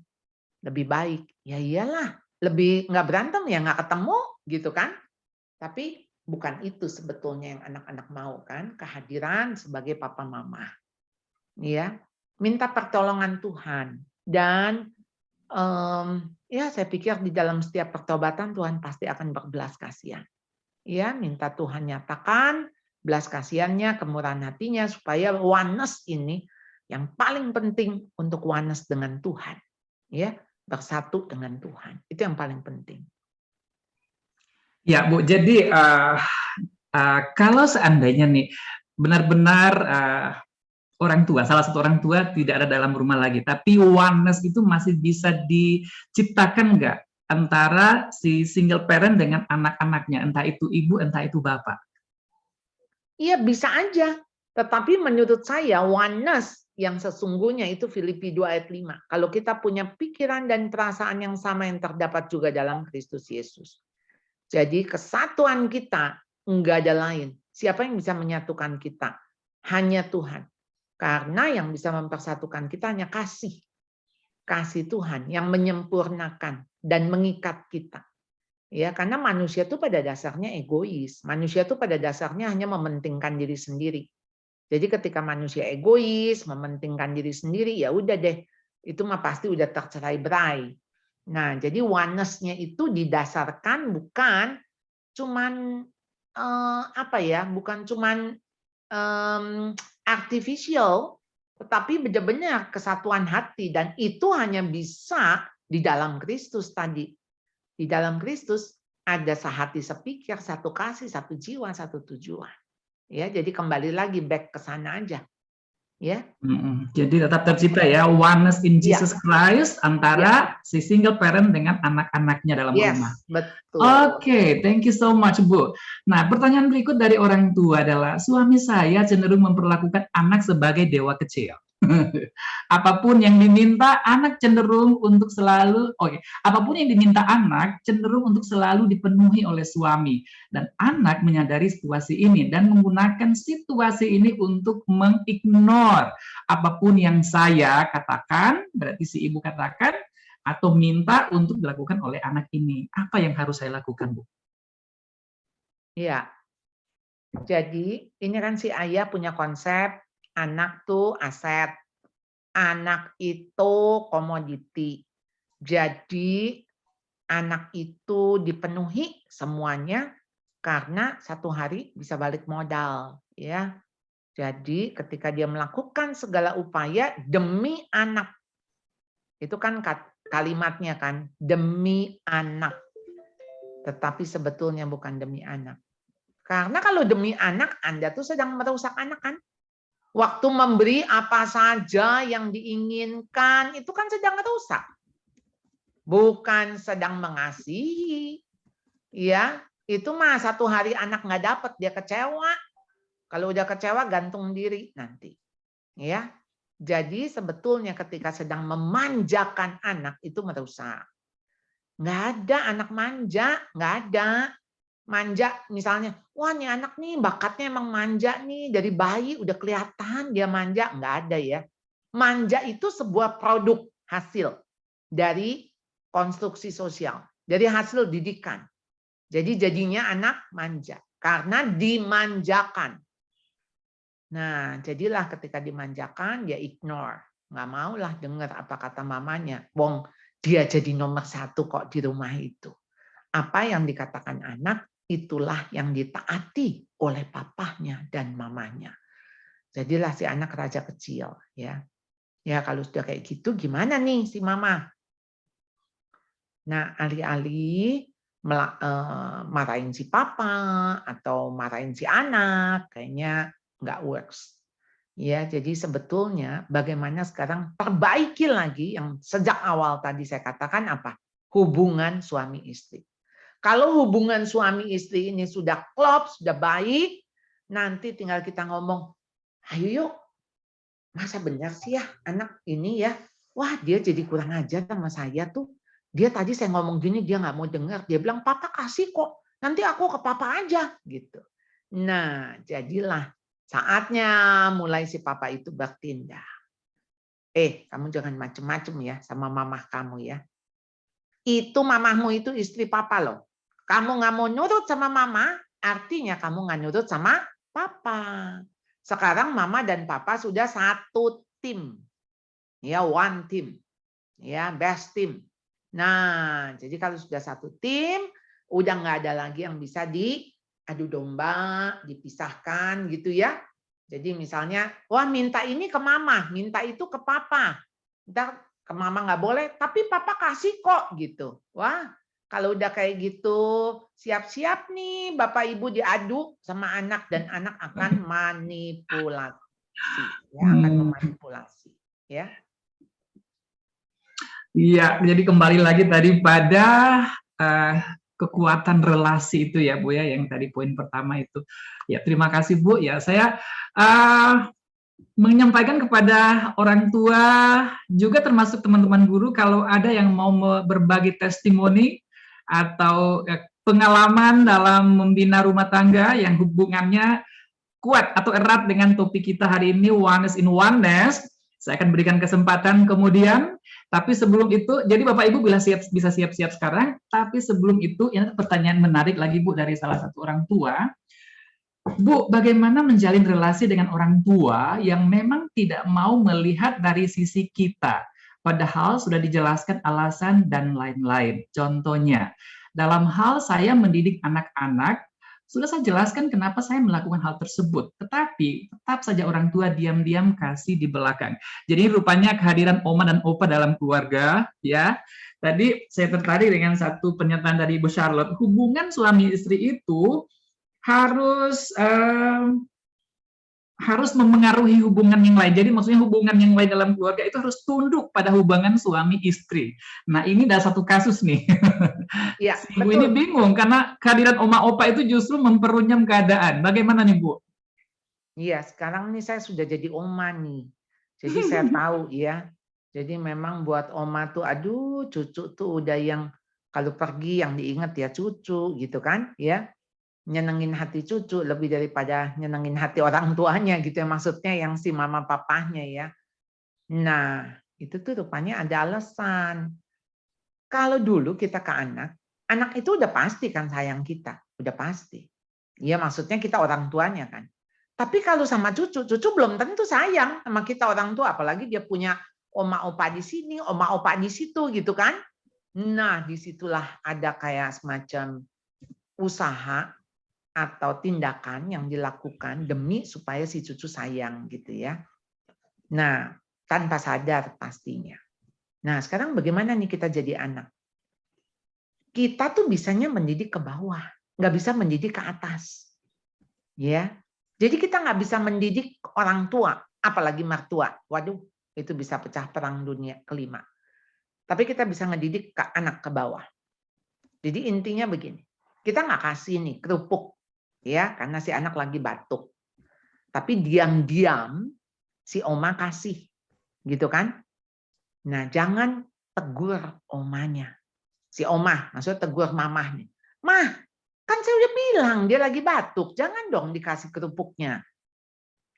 Speaker 6: Lebih baik. Ya iyalah, lebih nggak berantem ya nggak ketemu gitu kan. Tapi bukan itu sebetulnya yang anak-anak mau kan, kehadiran sebagai papa mama. Ya, minta pertolongan Tuhan. Dan ya saya pikir di dalam setiap pertobatan Tuhan pasti akan berbelas kasihan. Ya, minta Tuhan nyatakan belas kasihannya, kemurahan hatinya supaya oneness ini yang paling penting untuk oneness dengan Tuhan. Ya, bersatu dengan Tuhan. Itu yang paling penting.
Speaker 4: Ya, Bu. Jadi kalau seandainya nih benar-benar orang tua, salah satu orang tua tidak ada dalam rumah lagi, tapi oneness itu masih bisa diciptakan nggak antara si single parent dengan anak-anaknya, entah itu ibu, entah itu bapak?
Speaker 6: Iya bisa aja, tetapi menurut saya oneness yang sesungguhnya itu Filipi 2 ayat 5. Kalau kita punya pikiran dan perasaan yang sama yang terdapat juga dalam Kristus Yesus. Jadi kesatuan kita enggak ada lain. Siapa yang bisa menyatukan kita? Hanya Tuhan. Karena yang bisa mempersatukan kita hanya kasih. Kasih Tuhan yang menyempurnakan dan mengikat kita. Ya, karena manusia itu pada dasarnya egois. Manusia itu pada dasarnya hanya mementingkan diri sendiri. Jadi ketika manusia egois, mementingkan diri sendiri, ya udah deh, itu mah pasti udah tercerai-berai. Nah, jadi oneness-nya itu didasarkan bukan cuman bukan cuman artificial, tetapi benar-benar kesatuan hati, dan itu hanya bisa di dalam Kristus tadi. Di dalam Kristus ada sehati sepikir, satu kasih, satu jiwa, satu tujuan. Ya, jadi kembali lagi back ke sana aja. Ya.
Speaker 4: Jadi tetap tercipta ya oneness in Jesus Christ antara si single parent dengan anak-anaknya dalam rumah.
Speaker 6: Betul.
Speaker 4: Oke, thank you so much, Bu. Nah, pertanyaan berikut dari orang tua adalah, suami saya cenderung memperlakukan anak sebagai dewa kecil. Apapun yang diminta anak cenderung untuk selalu apapun yang diminta anak cenderung untuk selalu dipenuhi oleh suami, dan anak menyadari situasi ini dan menggunakan situasi ini untuk mengignore apapun yang saya katakan, berarti si ibu katakan atau minta untuk dilakukan oleh anak ini. Apa yang harus saya lakukan, Bu?
Speaker 6: Iya. Jadi ini kan si ayah punya konsep anak tuh aset, anak itu komoditi. Jadi anak itu dipenuhi semuanya karena satu hari bisa balik modal, ya. Jadi ketika dia melakukan segala upaya demi anak. Itu kan kalimatnya kan, demi anak. Tetapi sebetulnya bukan demi anak. Karena kalau demi anak, Anda tuh sedang merusak anak kan? Waktu memberi apa saja yang diinginkan, itu kan sedang merusak. Bukan sedang mengasihi. Ya, itu mah satu hari anak nggak dapat, dia kecewa. Kalau udah kecewa, gantung diri nanti. Ya, jadi sebetulnya ketika sedang memanjakan anak, itu merusak. Nggak ada anak manja, nggak ada. Manja misalnya, wah nih anak nih bakatnya emang manja nih, dari bayi udah kelihatan dia manja. Nggak ada ya. Manja itu sebuah produk hasil dari konstruksi sosial, dari hasil didikan. Jadi jadinya anak manja karena dimanjakan. Nah, jadilah ketika dimanjakan dia ignore, nggak maulah dengar apa kata mamanya. Wong dia jadi nomor 1 kok di rumah itu. Apa yang dikatakan anak itulah yang ditaati oleh papahnya dan mamanya. Jadilah si anak raja kecil, ya. Ya kalau sudah kayak gitu gimana nih si mama? Nah, alih-alih marahin si papa atau marahin si anak, kayaknya nggak works. Ya, jadi sebetulnya bagaimana sekarang perbaiki lagi yang sejak awal tadi saya katakan apa? Hubungan suami istri. Kalau hubungan suami istri ini sudah klop, sudah baik, nanti tinggal kita ngomong, ayo yuk, masa benar sih ya anak ini ya, wah dia jadi kurang ajar sama saya tuh. Dia tadi saya ngomong gini, dia nggak mau dengar. Dia bilang, papa kasih kok, nanti aku ke papa aja. Gitu. Nah, jadilah saatnya mulai si papa itu bertindak. Kamu jangan macem-macem ya sama mamah kamu ya. Itu mamahmu itu istri papa loh. Kamu nggak mau nurut sama mama, artinya kamu nggak nurut sama papa. Sekarang mama dan papa sudah satu tim. Ya, one team. Ya, best team. Nah, jadi kalau sudah satu tim, udah nggak ada lagi yang bisa diadu domba, dipisahkan gitu ya. Jadi misalnya, wah minta ini ke mama, minta itu ke papa. Ntar ke mama nggak boleh, tapi papa kasih kok gitu. Wah, kalau udah kayak gitu, siap-siap nih Bapak Ibu diadu sama anak dan anak akan manipulasi, ya, akan memanipulasi, ya.
Speaker 4: Iya, jadi kembali lagi tadi pada kekuatan relasi itu ya Bu ya, yang tadi poin pertama itu. Ya, terima kasih Bu. Ya, saya menyampaikan kepada orang tua juga termasuk teman-teman guru kalau ada yang mau berbagi testimoni atau pengalaman dalam membina rumah tangga yang hubungannya kuat atau erat dengan topik kita hari ini, Oneness in Oneness. Saya akan berikan kesempatan kemudian, tapi sebelum itu, jadi Bapak Ibu bisa siap-siap sekarang, tapi sebelum itu, ini pertanyaan menarik lagi Bu dari salah satu orang tua. Bu, bagaimana menjalin relasi dengan orang tua yang memang tidak mau melihat dari sisi kita, padahal sudah dijelaskan alasan dan lain-lain. Contohnya, dalam hal saya mendidik anak-anak, sudah saya jelaskan kenapa saya melakukan hal tersebut, tetapi tetap saja orang tua diam-diam kasih di belakang. Jadi rupanya kehadiran oma dan opa dalam keluarga, ya. Tadi saya tertarik dengan satu pernyataan dari Ibu Charlotte, hubungan suami istri itu harus memengaruhi hubungan yang lain. Jadi maksudnya hubungan yang lain dalam keluarga itu harus tunduk pada hubungan suami istri. Nah, ini ada satu kasus nih.
Speaker 6: Ya,
Speaker 4: Ibu ini bingung karena kehadiran oma opa itu justru memperunyam keadaan. Bagaimana nih Bu?
Speaker 6: Iya, sekarang nih saya sudah jadi oma nih. Jadi saya tahu ya. Jadi memang buat oma tuh, aduh cucu tuh udah yang kalau pergi yang diingat ya cucu gitu kan, ya. Nyenengin hati cucu lebih daripada nyenengin hati orang tuanya gitu ya, maksudnya yang si mama papahnya ya. Nah, itu tuh rupanya ada alasan. Kalau dulu kita ke anak itu udah pasti kan sayang kita, udah pasti. Iya, maksudnya kita orang tuanya kan. Tapi kalau sama cucu belum tentu sayang sama kita orang tua, apalagi dia punya oma opa di sini, oma opa di situ gitu kan. Nah, disitulah ada kayak semacam usaha atau tindakan yang dilakukan demi supaya si cucu sayang gitu ya. Nah, tanpa sadar pastinya. Nah, sekarang bagaimana nih kita jadi anak? Kita tuh bisanya mendidik ke bawah, nggak bisa mendidik ke atas. Ya. Jadi kita nggak bisa mendidik orang tua, apalagi mertua. Waduh, itu bisa pecah perang dunia kelima. Tapi kita bisa ngedidik ke anak ke bawah. Jadi intinya begini, kita nggak kasih nih kerupuk, ya, karena si anak lagi batuk. Tapi diam-diam si oma kasih, gitu kan? Nah, jangan tegur omanya. Si oma, maksudnya tegur mamahnya. Mah, kan saya udah bilang dia lagi batuk, jangan dong dikasih kerupuknya.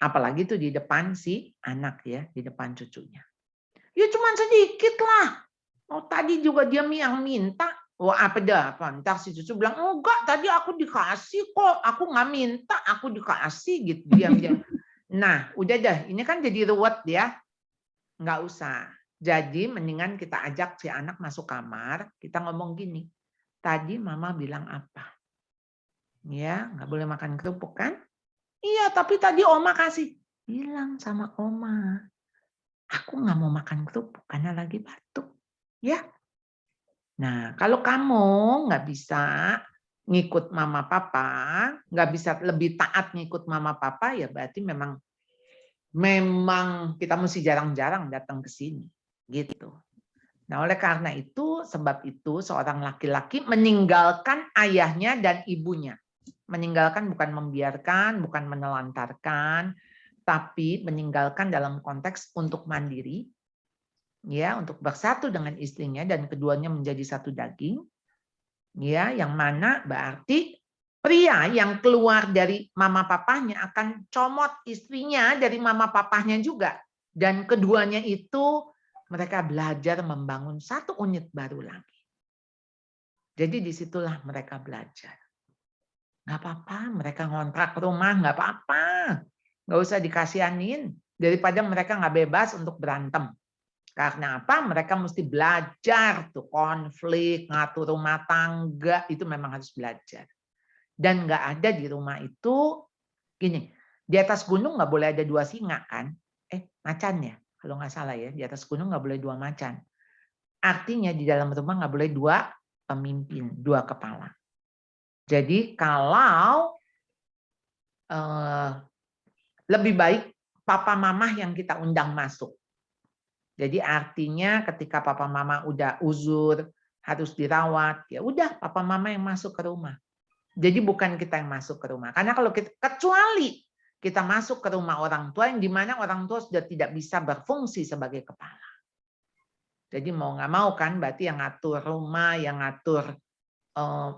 Speaker 6: Apalagi tuh di depan si anak ya, di depan cucunya. Ya cuma sedikit lah. Oh tadi juga dia yang minta. Wah apa dah? Ntar si cucu bilang, enggak tadi aku dikasih kok. Aku nggak minta, aku dikasih gitu. Diam-diam. Nah udah dah, ini kan jadi ruwet ya. Nggak usah. Jadi mendingan kita ajak si anak masuk kamar, kita ngomong gini. Tadi mama bilang apa? Ya, nggak boleh makan kerupuk kan? Iya, tapi tadi oma kasih. Bilang sama oma. Aku nggak mau makan kerupuk karena lagi batuk. Ya. Nah, kalau kamu nggak bisa ngikut mama papa, nggak bisa lebih taat ngikut mama papa, ya berarti memang kita mesti jarang-jarang datang ke sini. Gitu. Nah, oleh karena itu, sebab itu seorang laki-laki meninggalkan ayahnya dan ibunya. Meninggalkan bukan membiarkan, bukan menelantarkan, tapi meninggalkan dalam konteks untuk mandiri, ya, untuk bersatu dengan istrinya dan keduanya menjadi satu daging, ya, yang mana berarti pria yang keluar dari mama papahnya akan comot istrinya dari mama papahnya juga, dan keduanya itu mereka belajar membangun satu unit baru lagi. Jadi disitulah mereka belajar. Nggak apa-apa, mereka ngontrak rumah, nggak apa-apa. Nggak usah dikasihanin. Daripada mereka nggak bebas untuk berantem. Karena apa? Mereka mesti belajar tuh konflik, ngatur rumah tangga, itu memang harus belajar. Dan nggak ada di rumah itu, gini, di atas gunung nggak boleh ada dua singa kan? Macan ya, kalau nggak salah ya, di atas gunung nggak boleh dua macan. Artinya di dalam rumah nggak boleh dua pemimpin, dua kepala. Jadi kalau lebih baik papa mama yang kita undang masuk. Jadi artinya ketika papa mama udah uzur, harus dirawat, ya udah papa mama yang masuk ke rumah. Jadi bukan kita yang masuk ke rumah. Karena kalau kita, kecuali kita masuk ke rumah orang tua yang dimana orang tua sudah tidak bisa berfungsi sebagai kepala. Jadi mau nggak mau kan berarti yang ngatur rumah, yang ngatur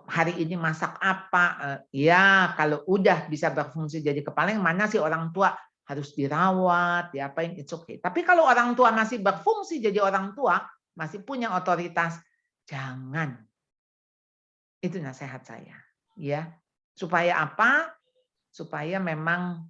Speaker 6: hari ini masak apa, ya kalau udah bisa berfungsi jadi kepala, yang mana sih orang tua harus dirawat, diapain, it's okay. Tapi kalau orang tua masih berfungsi jadi orang tua, masih punya otoritas, jangan. Itu nasihat saya, ya. Supaya apa? Supaya memang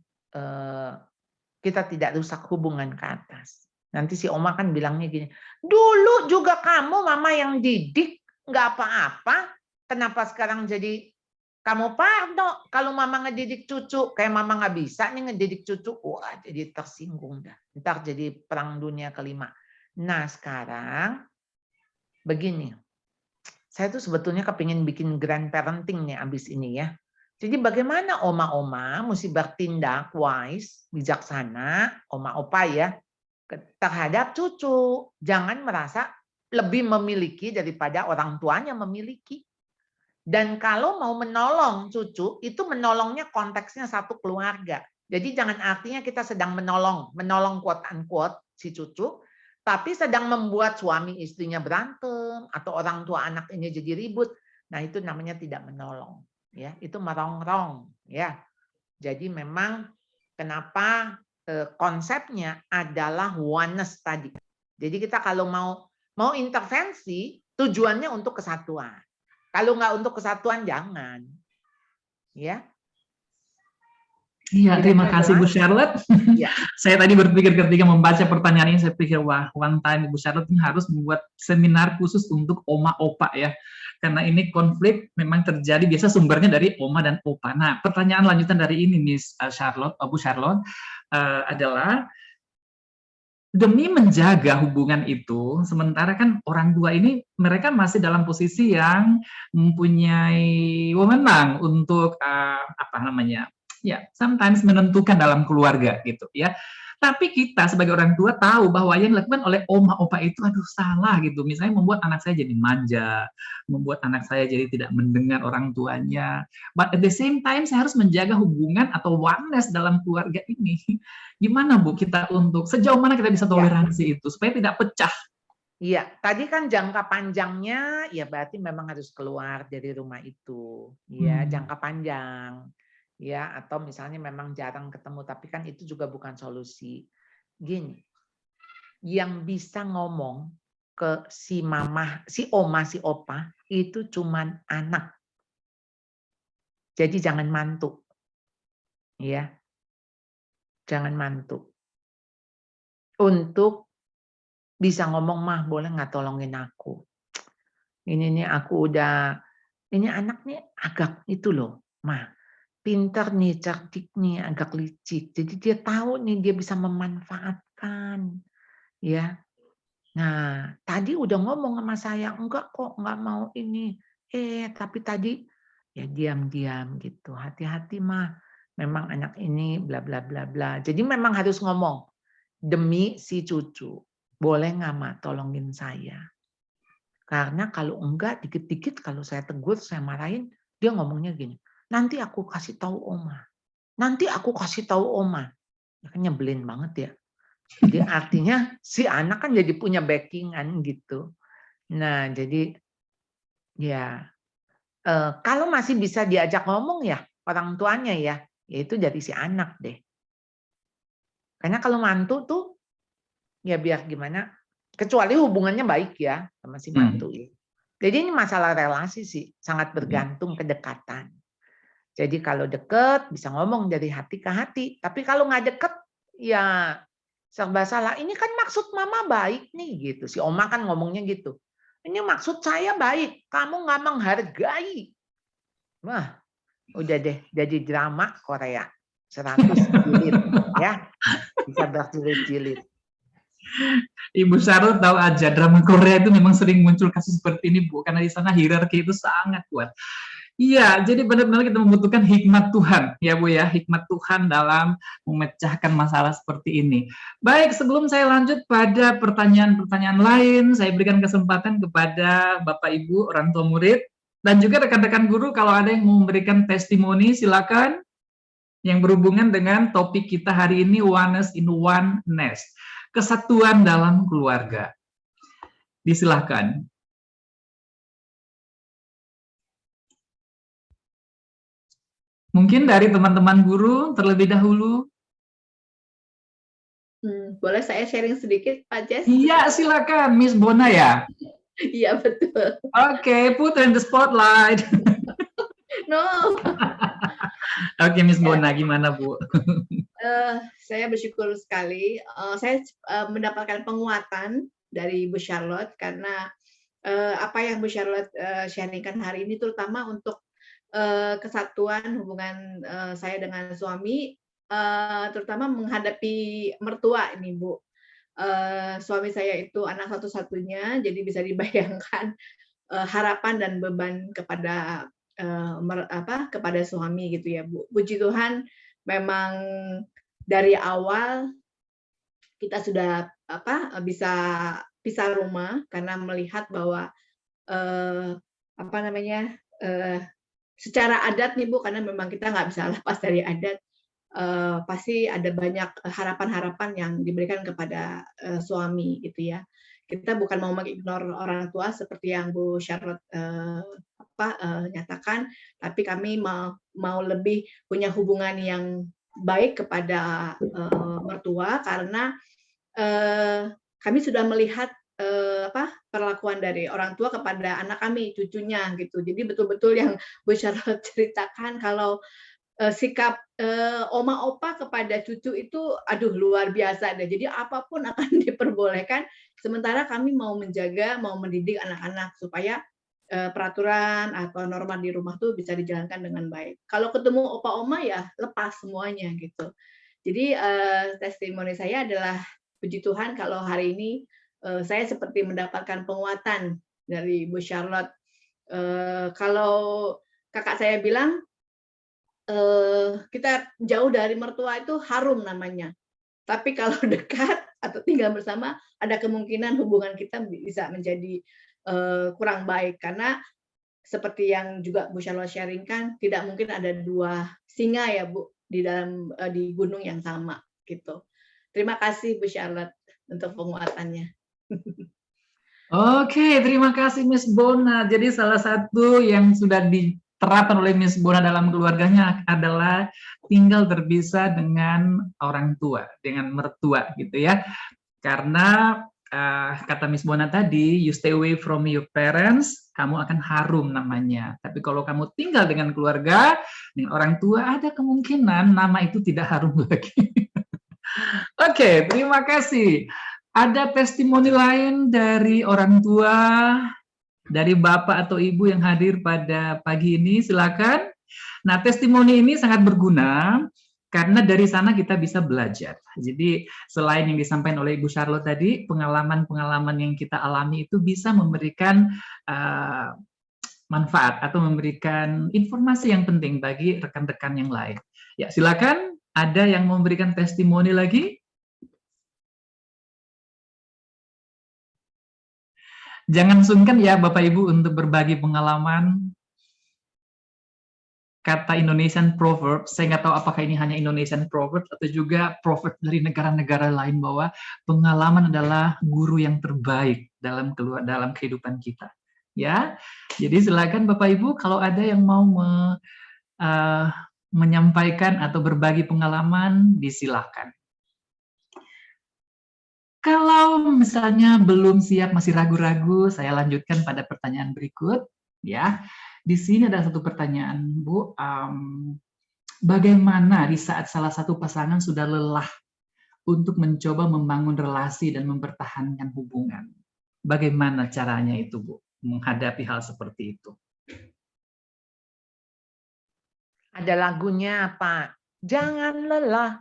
Speaker 6: kita tidak rusak hubungan ke atas. Nanti si oma kan bilangnya gini, dulu juga kamu mama yang didik, nggak apa-apa. Kenapa sekarang jadi kamu parno? Kalau mama ngedidik cucu, kayak mama nggak bisa nih ngedidik cucu, wah jadi tersinggung dah. Ntar jadi perang dunia kelima. Nah sekarang begini, saya tuh sebetulnya kepingin bikin grand parenting nih abis ini ya. Jadi bagaimana oma-oma mesti bertindak wise, bijaksana, oma opa ya, terhadap cucu. Jangan merasa lebih memiliki daripada orang tuanya memiliki. Dan kalau mau menolong cucu, itu menolongnya konteksnya satu keluarga. Jadi jangan artinya kita sedang menolong quote unquote si cucu, tapi sedang membuat suami istrinya berantem atau orang tua anak ini jadi ribut. Nah itu namanya tidak menolong, ya itu merongrong, ya. Jadi memang kenapa konsepnya adalah oneness tadi. Jadi kita kalau mau intervensi, tujuannya untuk kesatuan. Kalau nggak untuk kesatuan, jangan. Ya.
Speaker 4: Iya, terima
Speaker 6: Kira-kira
Speaker 4: kasih Bu
Speaker 6: jelas?
Speaker 4: Charlotte.
Speaker 6: Ya.
Speaker 4: Saya tadi berpikir ketika membaca pertanyaan ini, saya pikir wah, one time Bu Charlotte ini harus membuat seminar khusus untuk oma opa ya. Karena ini konflik memang terjadi biasa sumbernya dari oma dan opa. Nah, pertanyaan lanjutan dari ini Miss Charlotte, Bu Charlotte adalah demi menjaga hubungan itu, sementara kan orang tua ini mereka masih dalam posisi yang mempunyai wewenang untuk apa namanya, ya sometimes menentukan dalam keluarga gitu ya. Tapi kita sebagai orang tua tahu bahwa yang dilakukan oleh oma opa itu aduh salah gitu. Misalnya membuat anak saya jadi manja, membuat anak saya jadi tidak mendengar orang tuanya. But at the same time saya harus menjaga hubungan atau oneness dalam keluarga ini. Gimana Bu kita untuk sejauh mana kita bisa toleransi itu supaya tidak pecah?
Speaker 6: Iya, tadi kan jangka panjangnya ya berarti memang harus keluar dari rumah itu, ya jangka panjang, ya atau misalnya memang jarang ketemu, tapi kan itu juga bukan solusi. Gini, yang bisa ngomong ke si mama, si oma, si opa itu cuman anak. Jadi jangan mantu, ya, jangan mantu. Untuk bisa ngomong, mah boleh nggak tolongin aku? Ini nih aku udah, ini anak nih agak itu loh, mah pintar nih, cerdik nih, agak licik. Jadi dia tahu nih dia bisa memanfaatkan, ya. Nah tadi udah ngomong sama saya, enggak kok nggak mau ini. Tapi tadi ya diam-diam gitu. Hati-hati mah, memang anak ini bla bla bla bla. Jadi memang harus ngomong demi si cucu. Boleh nggak mak tolongin saya? Karena kalau enggak, dikit-dikit kalau saya tegur, saya marahin, dia ngomongnya gini, nanti aku kasih tahu oma. Nanti aku kasih tahu oma. Ya kan nyebelin banget ya. Jadi artinya si anak kan jadi punya backingan gitu. Nah jadi ya kalau masih bisa diajak ngomong ya orang tuanya ya itu dari si anak deh. Karena kalau mantu tuh ya biar gimana, kecuali hubungannya baik ya sama si mantu. Jadi ini masalah relasi sih, sangat bergantung kedekatan. Jadi kalau deket bisa ngomong dari hati ke hati, tapi kalau nggak deket ya serba salah. Ini kan maksud mama baik nih gitu. Si oma kan ngomongnya gitu. Ini maksud saya baik, kamu nggak menghargai. Wah, udah deh jadi drama Korea 100 jilid ya, bisa berjilid-jilid.
Speaker 4: Ibu Charlotte tahu aja drama Korea itu memang sering muncul kasus seperti ini Bu, karena di sana hierarki itu sangat kuat. Iya, jadi benar-benar kita membutuhkan hikmat Tuhan ya Bu ya, hikmat Tuhan dalam memecahkan masalah seperti ini. Baik, sebelum saya lanjut pada pertanyaan-pertanyaan lain, saya berikan kesempatan kepada Bapak Ibu orang tua murid dan juga rekan-rekan guru kalau ada yang mau memberikan testimoni silakan yang berhubungan dengan topik kita hari ini oneness in oneness. Kesatuan dalam keluarga. Disilahkan. Mungkin dari teman-teman guru terlebih dahulu.
Speaker 2: Boleh saya sharing sedikit, Pak Jess?
Speaker 4: Iya, silakan, Miss Bona ya.
Speaker 2: Iya, betul.
Speaker 4: Oke, put in the spotlight.
Speaker 2: No.
Speaker 4: Oke, Miss Bona, gimana Bu?
Speaker 2: Saya bersyukur sekali. Saya mendapatkan penguatan dari Bu Charlotte karena apa yang Bu Charlotte sharingkan hari ini, terutama untuk kesatuan hubungan saya dengan suami, terutama menghadapi mertua ini Bu. Suami saya itu anak satu-satunya, jadi bisa dibayangkan harapan dan beban kepada kepada suami gitu ya Bu. Puji Tuhan, memang dari awal kita sudah bisa pisah rumah karena melihat bahwa secara adat nih Bu, karena memang kita nggak bisa lepas dari adat, pasti ada banyak harapan-harapan yang diberikan kepada suami gitu ya. Kita bukan mau mengignore orang tua seperti yang Bu Charlotte nyatakan, tapi kami mau lebih punya hubungan yang baik kepada mertua karena kami sudah melihat perlakuan dari orang tua kepada anak kami, cucunya gitu. Jadi betul-betul yang Bu Charlotte ceritakan kalau sikap oma opa kepada cucu itu aduh luar biasa deh. Jadi apapun akan diperbolehkan, sementara kami mau menjaga, mau mendidik anak-anak supaya peraturan atau norma di rumah tuh bisa dijalankan dengan baik. Kalau ketemu opa oma ya lepas semuanya gitu. Jadi testimoni saya adalah puji Tuhan kalau hari ini saya seperti mendapatkan penguatan dari Bu Charlotte. Kalau kakak saya bilang kita jauh dari mertua itu harum namanya. Tapi kalau dekat atau tinggal bersama, ada kemungkinan hubungan kita bisa menjadi kurang baik karena seperti yang juga Bu Charlotte sharingkan, tidak mungkin ada dua singa ya Bu di gunung yang sama gitu. Terima kasih Bu Charlotte untuk penguatannya.
Speaker 4: Oke, terima kasih Miss Bona. Jadi salah satu yang sudah diterapkan oleh Miss Bona dalam keluarganya adalah tinggal terpisah dengan orang tua, dengan mertua gitu ya. Karena kata Miss Bona tadi, you stay away from your parents, kamu akan harum namanya. Tapi kalau kamu tinggal dengan keluarga, dengan orang tua, ada kemungkinan nama itu tidak harum lagi. Oke, terima kasih. Ada testimoni lain dari orang tua, dari bapak atau ibu yang hadir pada pagi ini, silakan. Nah, testimoni ini sangat berguna karena dari sana kita bisa belajar. Jadi selain yang disampaikan oleh Ibu Charlotte tadi, pengalaman-pengalaman yang kita alami itu bisa memberikan manfaat atau memberikan informasi yang penting bagi rekan-rekan yang lain. Ya, silakan. Ada yang memberikan testimoni lagi? Jangan sungkan ya Bapak Ibu untuk berbagi pengalaman. Kata Indonesian proverb, saya nggak tahu apakah ini hanya Indonesian proverb atau juga proverb dari negara-negara lain, bahwa pengalaman adalah guru yang terbaik dalam kehidupan kita. Ya, jadi silakan Bapak Ibu kalau ada yang mau menyampaikan atau berbagi pengalaman, disilahkan. Kalau misalnya belum siap, masih ragu-ragu, saya lanjutkan pada pertanyaan berikut. Ya, di sini ada satu pertanyaan, Bu. Bagaimana di saat salah satu pasangan sudah lelah untuk mencoba membangun relasi dan mempertahankan hubungan? Bagaimana caranya itu, Bu, menghadapi hal seperti itu?
Speaker 6: Ada lagunya, Pak. Jangan lelah.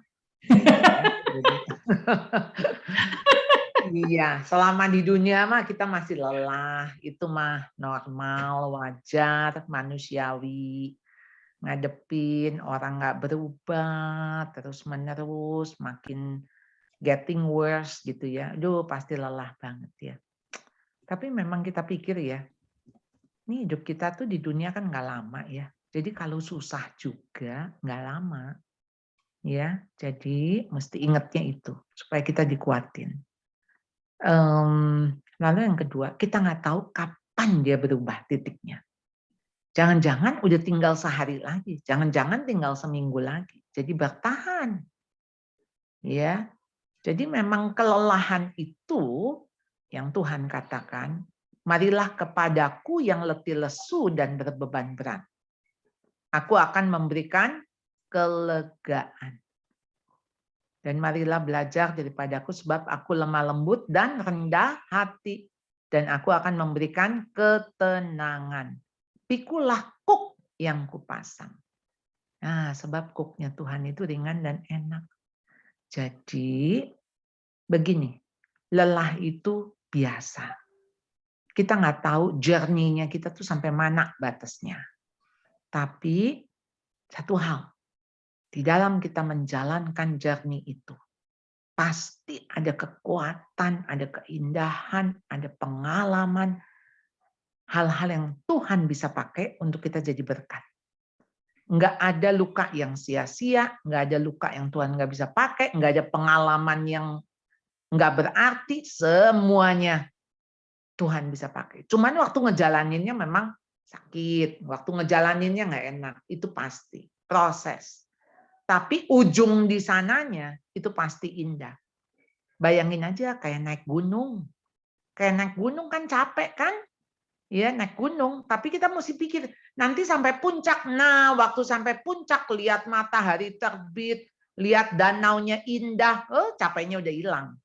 Speaker 6: Iya, selama di dunia mah kita masih lelah, itu mah normal, wajar, manusiawi. Ngadepin orang nggak berubah, terus-menerus, makin getting worse gitu ya. Aduh, pasti lelah banget ya. Tapi memang kita pikir ya, ini hidup kita tuh di dunia kan nggak lama ya. Jadi kalau susah juga nggak lama. Ya, jadi mesti ingatnya itu supaya kita dikuatin. Lalu yang kedua, kita nggak tahu kapan dia berubah titiknya. Jangan-jangan udah tinggal sehari lagi, jangan-jangan tinggal seminggu lagi. Jadi bertahan. Ya. Jadi memang kelelahan itu yang Tuhan katakan, marilah kepadaku yang letih lesu dan berbeban berat. Aku akan memberikan kelegaan. Dan marilah belajar daripadaku sebab aku lemah lembut dan rendah hati. Dan aku akan memberikan ketenangan. Pikulah kuk yang kupasang. Nah, sebab kuknya Tuhan itu ringan dan enak. Jadi, begini, lelah itu biasa. Kita nggak tahu journey-nya kita tuh sampai mana batasnya. Tapi, satu hal, di dalam kita menjalankan journey itu, pasti ada kekuatan, ada keindahan, ada pengalaman, hal-hal yang Tuhan bisa pakai untuk kita jadi berkat. Nggak ada luka yang sia-sia, nggak ada luka yang Tuhan nggak bisa pakai, nggak ada pengalaman yang nggak berarti, semuanya Tuhan bisa pakai. Cuman waktu ngejalaninnya memang sakit, waktu ngejalaninnya nggak enak, itu pasti, proses. Tapi ujung di sananya itu pasti indah. Bayangin aja kayak naik gunung. Kayak naik gunung kan capek kan? Ya, naik gunung, tapi kita mesti pikir nanti sampai puncak. Nah, waktu sampai puncak lihat matahari terbit, lihat danaunya indah, capeknya udah hilang.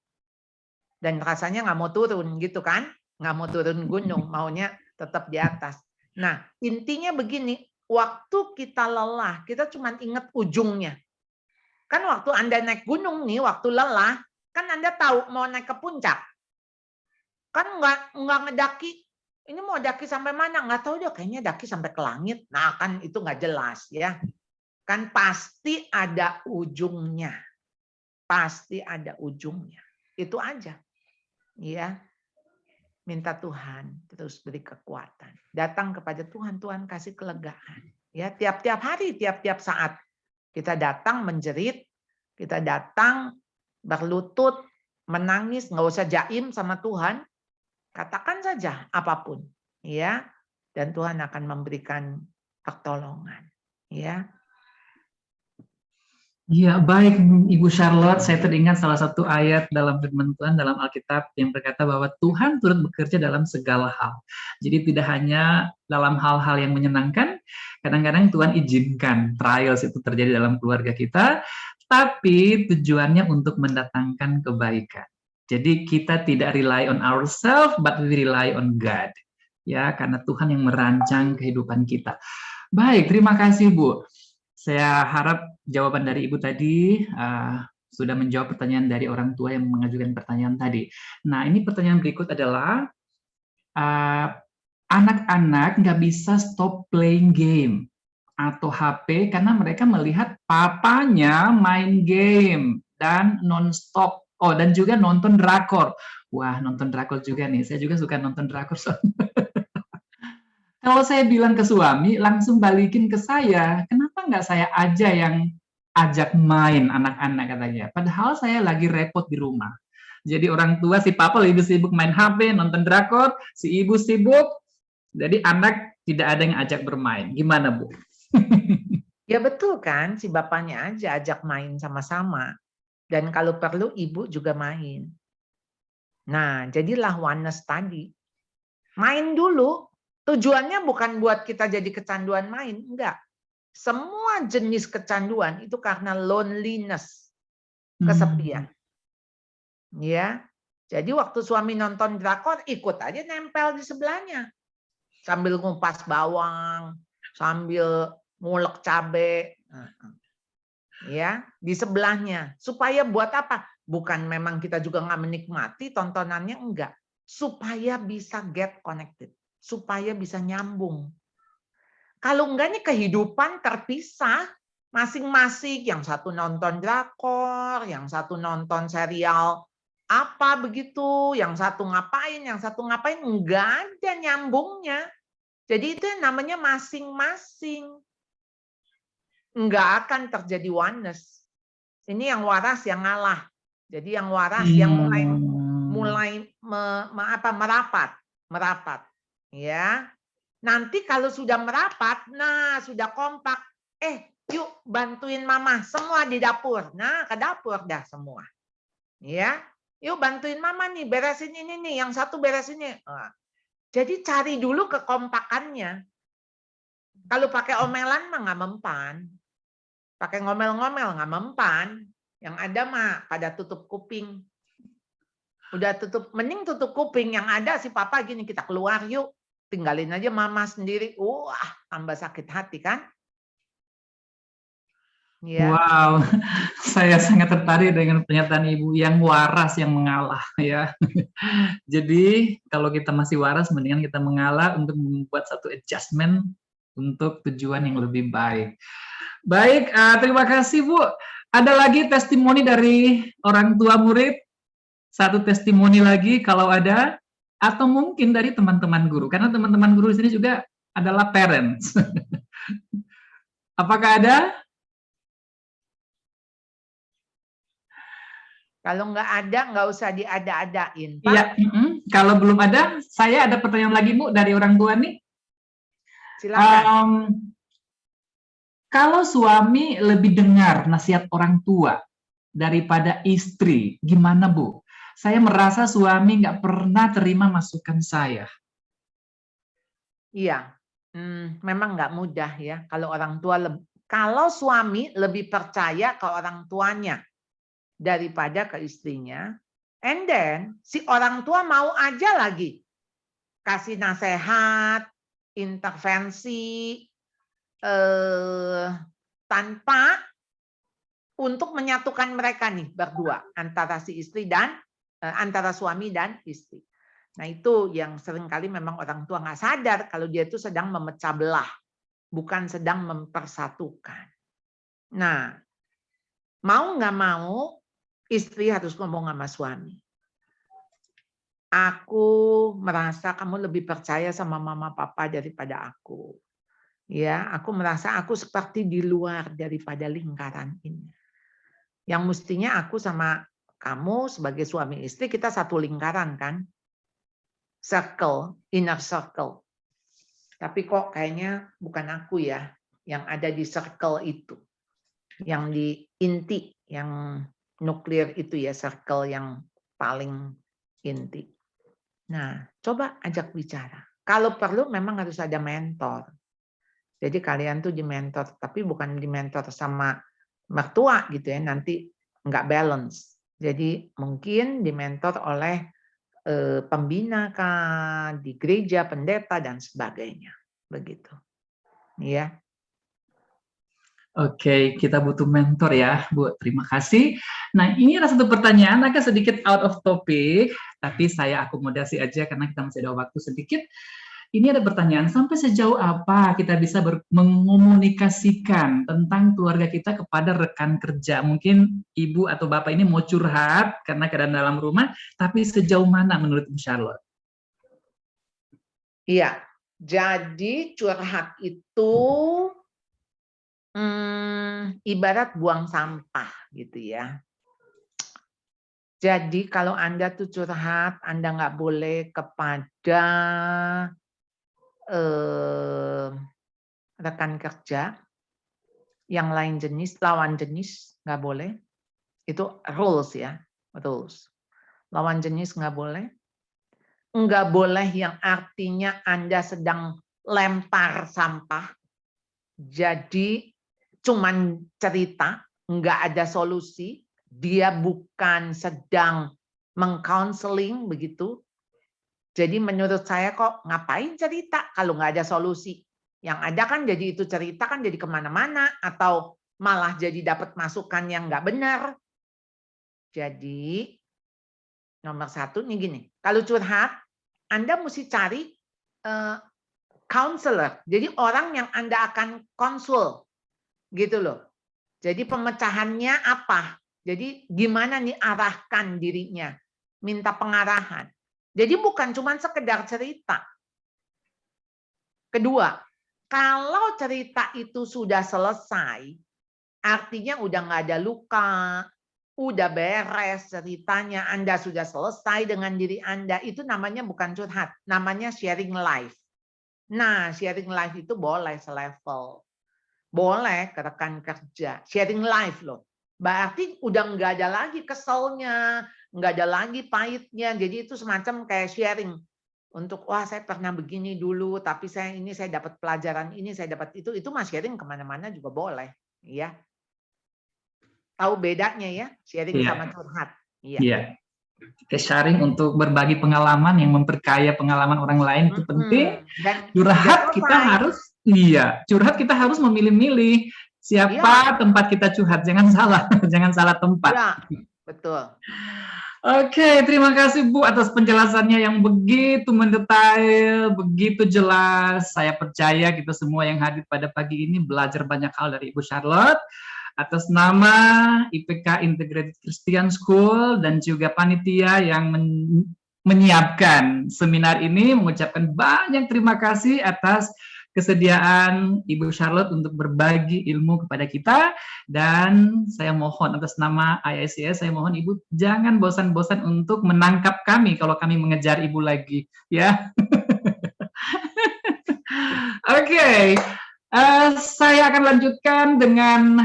Speaker 6: Dan rasanya nggak mau turun gitu kan? Nggak mau turun gunung, maunya tetap di atas. Nah, intinya begini, waktu kita lelah, kita cuma ingat ujungnya. Kan waktu Anda naik gunung nih, waktu lelah, kan Anda tahu mau naik ke puncak. Kan nggak ngedaki. Ini mau daki sampai mana? Nggak tahu deh, kayaknya daki sampai ke langit. Nah, kan itu nggak jelas ya. Kan pasti ada ujungnya. Pasti ada ujungnya. Itu aja. Ya. Minta Tuhan terus beri kekuatan. Datang kepada Tuhan, Tuhan kasih kelegaan. Ya, tiap-tiap hari, tiap-tiap saat. Kita datang menjerit, kita datang berlutut, menangis, nggak usah jaim sama Tuhan. Katakan saja apapun, ya, dan Tuhan akan memberikan pertolongan, ya.
Speaker 4: Ya, baik Ibu Charlotte, saya teringat salah satu ayat dalam firman Tuhan dalam Alkitab yang berkata bahwa Tuhan turut bekerja dalam segala hal. Jadi tidak hanya dalam hal-hal yang menyenangkan, kadang-kadang Tuhan izinkan trials itu terjadi dalam keluarga kita, tapi tujuannya untuk mendatangkan kebaikan. Jadi kita tidak rely on ourselves, but we rely on God. Ya, karena Tuhan yang merancang kehidupan kita. Baik, terima kasih Bu. Saya harap jawaban dari Ibu tadi sudah menjawab pertanyaan dari orang tua yang mengajukan pertanyaan tadi. Nah, ini pertanyaan berikut adalah, anak-anak nggak bisa stop playing game atau HP karena mereka melihat papanya main game dan non-stop. Oh, dan juga nonton drakor. Wah, nonton drakor juga nih. Saya juga suka nonton drakor. Kalau saya bilang ke suami, langsung balikin ke saya. Kenapa nggak saya aja yang ajak main anak-anak katanya. Padahal saya lagi repot di rumah. Jadi orang tua, si papa lebih sibuk main HP, nonton drakor, si ibu sibuk. Jadi anak tidak ada yang ajak bermain. Gimana, Bu?
Speaker 6: Ya betul kan, si bapaknya aja ajak main sama-sama. Dan kalau perlu ibu juga main. Nah, jadilah oneness tadi. Main dulu, tujuannya bukan buat kita jadi kecanduan main, enggak. Semua jenis kecanduan itu karena loneliness, kesepian. Ya. Jadi waktu suami nonton drakor, ikut aja nempel di sebelahnya. Sambil ngupas bawang, sambil ngulek cabe. Ya, di sebelahnya. Supaya buat apa? Bukan memang kita juga nggak menikmati tontonannya, enggak. Supaya bisa get connected. Supaya bisa nyambung. Kalau enggak nih kehidupan terpisah. Masing-masing. Yang satu nonton drakor, yang satu nonton serial apa begitu, yang satu ngapain, enggak ada nyambungnya. Jadi itu namanya masing-masing. Enggak akan terjadi oneness. Ini yang waras yang ngalah. Jadi yang waras yang mulai merapat. Ya. Nanti kalau sudah merapat, nah sudah kompak, yuk bantuin mama semua di dapur. Nah, ke dapur dah semua. Ya. Yuk bantuin mama nih, beresin ini nih, yang satu beresin ini. Nah, jadi cari dulu kekompakannya. Kalau pakai omelan mah nggak mempan. Pakai ngomel-ngomel nggak mempan. Yang ada mah pada tutup kuping. Udah tutup, mending tutup kuping. Yang ada si papa gini, kita keluar yuk. Tinggalin aja mama sendiri. Wah, tambah sakit hati kan? Ya.
Speaker 4: Wow, saya sangat tertarik dengan pernyataan Ibu yang waras yang mengalah ya. Jadi kalau kita masih waras, mendingan kita mengalah untuk membuat satu adjustment untuk tujuan yang lebih baik. Baik, terima kasih Bu. Ada lagi testimoni dari orang tua murid? Satu testimoni lagi kalau ada, atau mungkin dari teman-teman guru, karena teman-teman guru di sini juga adalah parents. Apakah ada?
Speaker 6: Kalau nggak ada, nggak usah diada-adain.
Speaker 4: Iya, kalau belum ada, saya ada pertanyaan lagi Bu dari orang tua nih.
Speaker 6: Silakan.
Speaker 4: Kalau suami lebih dengar nasihat orang tua daripada istri, gimana Bu? Saya merasa suami nggak pernah terima masukan saya.
Speaker 6: Iya, memang nggak mudah ya kalau orang tua kalau suami lebih percaya ke orang tuanya daripada ke istrinya, and then si orang tua mau aja lagi kasih nasihat, intervensi tanpa untuk menyatukan mereka nih berdua antara si istri dan antara suami dan istri. Nah itu yang seringkali memang orang tua nggak sadar kalau dia itu sedang memecah belah, bukan sedang mempersatukan. Nah, mau nggak mau istri harus ngomong sama suami. Aku merasa kamu lebih percaya sama mama papa daripada aku. Ya, aku merasa aku seperti di luar daripada lingkaran ini. Yang mestinya aku sama kamu sebagai suami istri kita satu lingkaran kan? Circle, inner circle. Tapi kok kayaknya bukan aku ya yang ada di circle itu. Yang di inti, yang nuklir itu ya, circle yang paling inti. Nah, coba ajak bicara. Kalau perlu memang harus ada mentor. Jadi kalian tuh di mentor, tapi bukan di mentor sama mertua gitu ya, nanti nggak balance. Jadi mungkin di mentor oleh pembina kah, di gereja, pendeta dan sebagainya, begitu. Ya.
Speaker 4: Oke, kita butuh mentor ya, Bu. Terima kasih. Nah, ini ada satu pertanyaan agak sedikit out of topic, tapi saya akomodasi aja karena kita masih ada waktu sedikit. Ini ada pertanyaan, sampai sejauh apa kita bisa mengomunikasikan tentang keluarga kita kepada rekan kerja? Mungkin Ibu atau Bapak ini mau curhat karena keadaan dalam rumah, tapi sejauh mana menurut Bu Charlotte?
Speaker 6: Iya, jadi curhat itu ibarat buang sampah gitu ya. Jadi kalau Anda tuh curhat, Anda nggak boleh kepada rekan kerja yang lain jenis, lawan jenis nggak boleh. Itu rules ya, rules. Lawan jenis nggak boleh. Nggak boleh yang artinya Anda sedang lempar sampah. Jadi cuman cerita, nggak ada solusi. Dia bukan sedang mengcounseling begitu. Jadi menurut saya kok ngapain cerita kalau nggak ada solusi. Yang ada kan jadi itu cerita kan jadi kemana-mana atau malah jadi dapat masukan yang nggak benar. Jadi nomor satu nih gini, kalau curhat Anda mesti cari counselor. Jadi orang yang Anda akan konsul gitu loh. Jadi pemecahannya apa? Jadi gimana nih arahkan dirinya? Minta pengarahan. Jadi bukan cuma sekedar cerita. Kedua, kalau cerita itu sudah selesai, artinya udah nggak ada luka, udah beres ceritanya, Anda sudah selesai dengan diri Anda, itu namanya bukan curhat, namanya sharing life. Nah, sharing life itu boleh selevel. Boleh ke rekan kerja, sharing life loh. Berarti udah nggak ada lagi keselnya, nggak ada lagi pahitnya. Jadi itu semacam kayak sharing untuk wah saya pernah begini dulu, tapi saya dapat pelajaran ini, saya dapat itu mah sharing kemana-mana juga boleh, ya. Tahu bedanya ya, sharing sama curhat. Iya.
Speaker 4: Sharing untuk berbagi pengalaman yang memperkaya pengalaman orang lain itu penting. Dan curhat kita harus, curhat kita harus memilih-milih siapa tempat kita curhat, jangan salah tempat.
Speaker 6: Ya, betul.
Speaker 4: Oke, terima kasih Bu atas penjelasannya yang begitu mendetail, begitu jelas. Saya percaya kita semua yang hadir pada pagi ini belajar banyak hal dari Ibu Charlotte. Atas nama IPK Integrated Christian School dan juga panitia yang menyiapkan seminar ini, mengucapkan banyak terima kasih atas kesediaan Ibu Charlotte untuk berbagi ilmu kepada kita. Dan saya mohon atas nama IICS, saya mohon Ibu jangan bosan-bosan untuk menangkap kami kalau kami mengejar Ibu lagi, ya. Oke. Saya akan lanjutkan dengan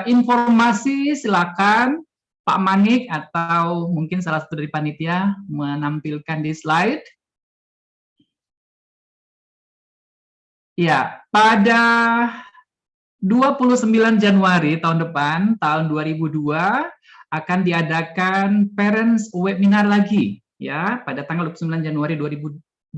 Speaker 4: informasi. Silakan Pak Manik atau mungkin salah satu dari panitia menampilkan di slide. Ya, pada 29 Januari tahun depan, tahun 2002, akan diadakan Parents Webinar lagi, ya, pada tanggal 29 Januari 2022,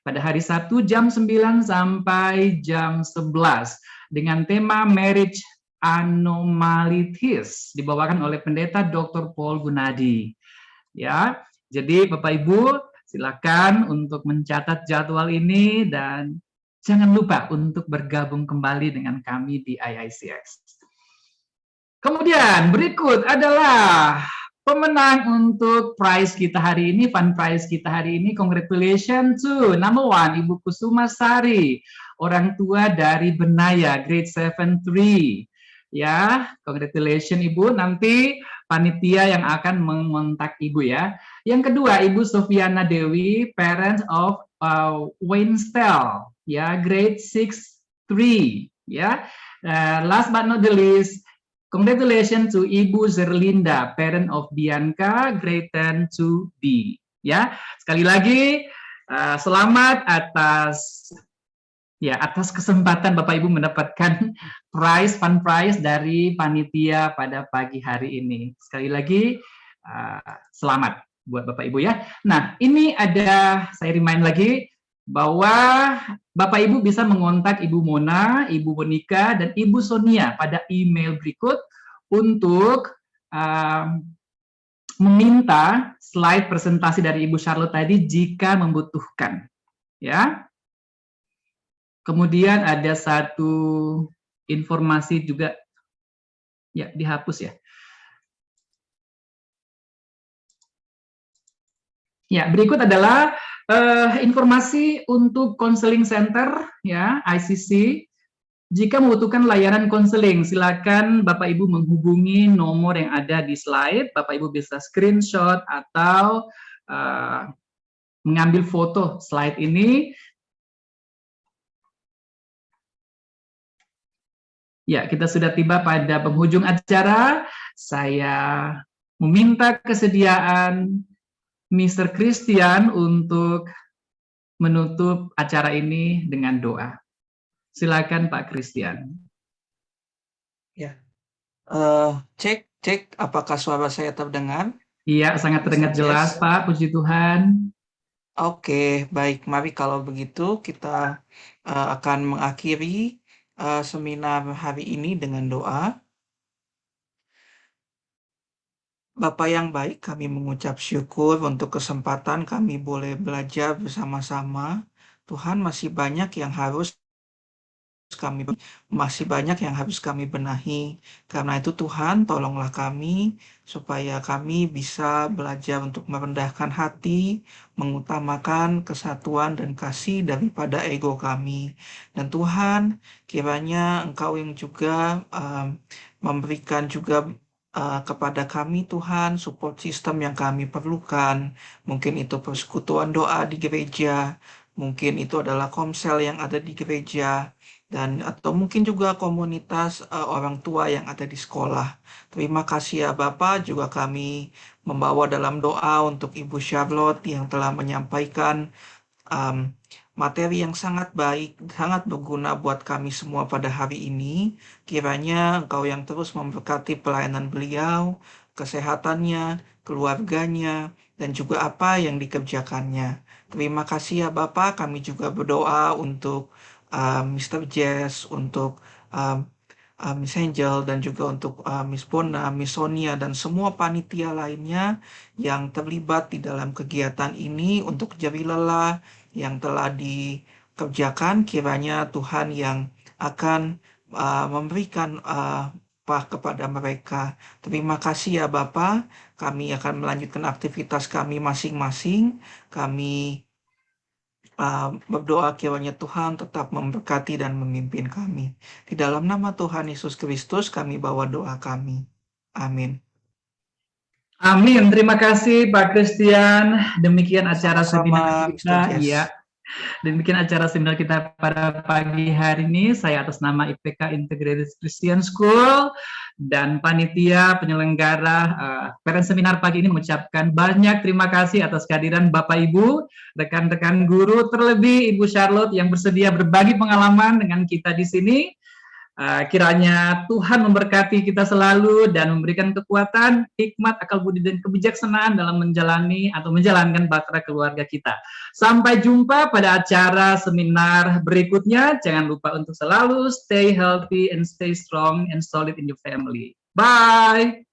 Speaker 4: pada hari Sabtu jam 9 sampai jam 11, dengan tema Marriage Anomalies, dibawakan oleh Pendeta Dr. Paul Gunadi. Ya, jadi Bapak Ibu, silakan untuk mencatat jadwal ini dan jangan lupa untuk bergabung kembali dengan kami di IICS. Kemudian berikut adalah pemenang untuk prize kita hari ini, fun prize kita hari ini. Congratulations to number 1, Ibu Kusuma Sari, orang tua dari Benaya, grade 7-3. Ya, congratulations Ibu. Nanti panitia yang akan mengontak Ibu ya. Yang kedua, Ibu Sofiana Dewi, parents of Wainstel, ya, grade 6-3, ya. Last but not the least, congratulations to Ibu Zerlinda, parent of Bianca, grade 10-B. Ya, sekali lagi selamat atas kesempatan Bapak Ibu mendapatkan fun prize dari panitia pada pagi hari ini. Sekali lagi selamat buat Bapak Ibu ya. Nah, ini saya remind lagi bahwa Bapak Ibu bisa mengontak Ibu Mona, Ibu Monika, dan Ibu Sonia pada email berikut untuk meminta slide presentasi dari Ibu Charlotte tadi jika membutuhkan. Ya. Kemudian ada satu informasi juga, ya, dihapus ya. Ya, berikut adalah informasi untuk counseling center, ya, ICC. Jika membutuhkan layanan konseling, silakan Bapak Ibu menghubungi nomor yang ada di slide. Bapak Ibu bisa screenshot atau mengambil foto slide ini. Ya, kita sudah tiba pada penghujung acara. Saya meminta kesediaan Mr. Christian untuk menutup acara ini dengan doa. Silakan Pak Christian.
Speaker 7: Ya, cek, apakah suara saya terdengar?
Speaker 4: Iya, sangat terdengar jelas, Pak. Puji Tuhan.
Speaker 7: Oke, baik. Mari kalau begitu kita akan mengakhiri seminar hari ini dengan doa. Bapak yang baik, kami mengucap syukur untuk kesempatan kami boleh belajar bersama-sama. Tuhan, masih banyak yang harus kami benahi. Karena itu Tuhan, tolonglah kami supaya kami bisa belajar untuk merendahkan hati, mengutamakan kesatuan dan kasih daripada ego kami. Dan Tuhan, kiranya Engkau yang juga memberikan juga kepada kami Tuhan support system yang kami perlukan. Mungkin itu persekutuan doa di gereja, mungkin itu adalah komsel yang ada di gereja, dan atau mungkin juga komunitas orang tua yang ada di sekolah. Terima kasih ya Bapak, juga kami membawa dalam doa untuk Ibu Charlotte yang telah menyampaikan materi yang sangat baik, sangat berguna buat kami semua pada hari ini. Kiranya Engkau yang terus memberkati pelayanan beliau, kesehatannya, keluarganya, dan juga apa yang dikerjakannya. Terima kasih ya Bapak, kami juga berdoa untuk Mr. Jess, untuk Miss Angel, dan juga untuk Miss Bona, Miss Sonia, dan semua panitia lainnya yang terlibat di dalam kegiatan ini untuk jeri lelah yang telah dikerjakan. Kiranya Tuhan yang akan memberikan kepada mereka. Terima kasih ya Bapak, kami akan melanjutkan aktivitas kami masing-masing. Kami berdoa kiranya Tuhan tetap memberkati dan memimpin kami. Di dalam nama Tuhan Yesus Kristus kami bawa doa kami. Amin.
Speaker 4: Amin. Terima kasih Pak Christian. Demikian acara seminar kita. Ya. Demikian acara seminar kita pada pagi hari ini. Saya atas nama IPK Integrated Christian School dan panitia penyelenggara parent seminar pagi ini mengucapkan banyak terima kasih atas kehadiran Bapak Ibu, rekan-rekan guru, terlebih Ibu Charlotte yang bersedia berbagi pengalaman dengan kita di sini. Kiranya Tuhan memberkati kita selalu dan memberikan kekuatan, hikmat, akal budi, dan kebijaksanaan dalam menjalani atau menjalankan bahtera keluarga kita. Sampai jumpa pada acara seminar berikutnya. Jangan lupa untuk selalu stay healthy and stay strong and solid in your family. Bye!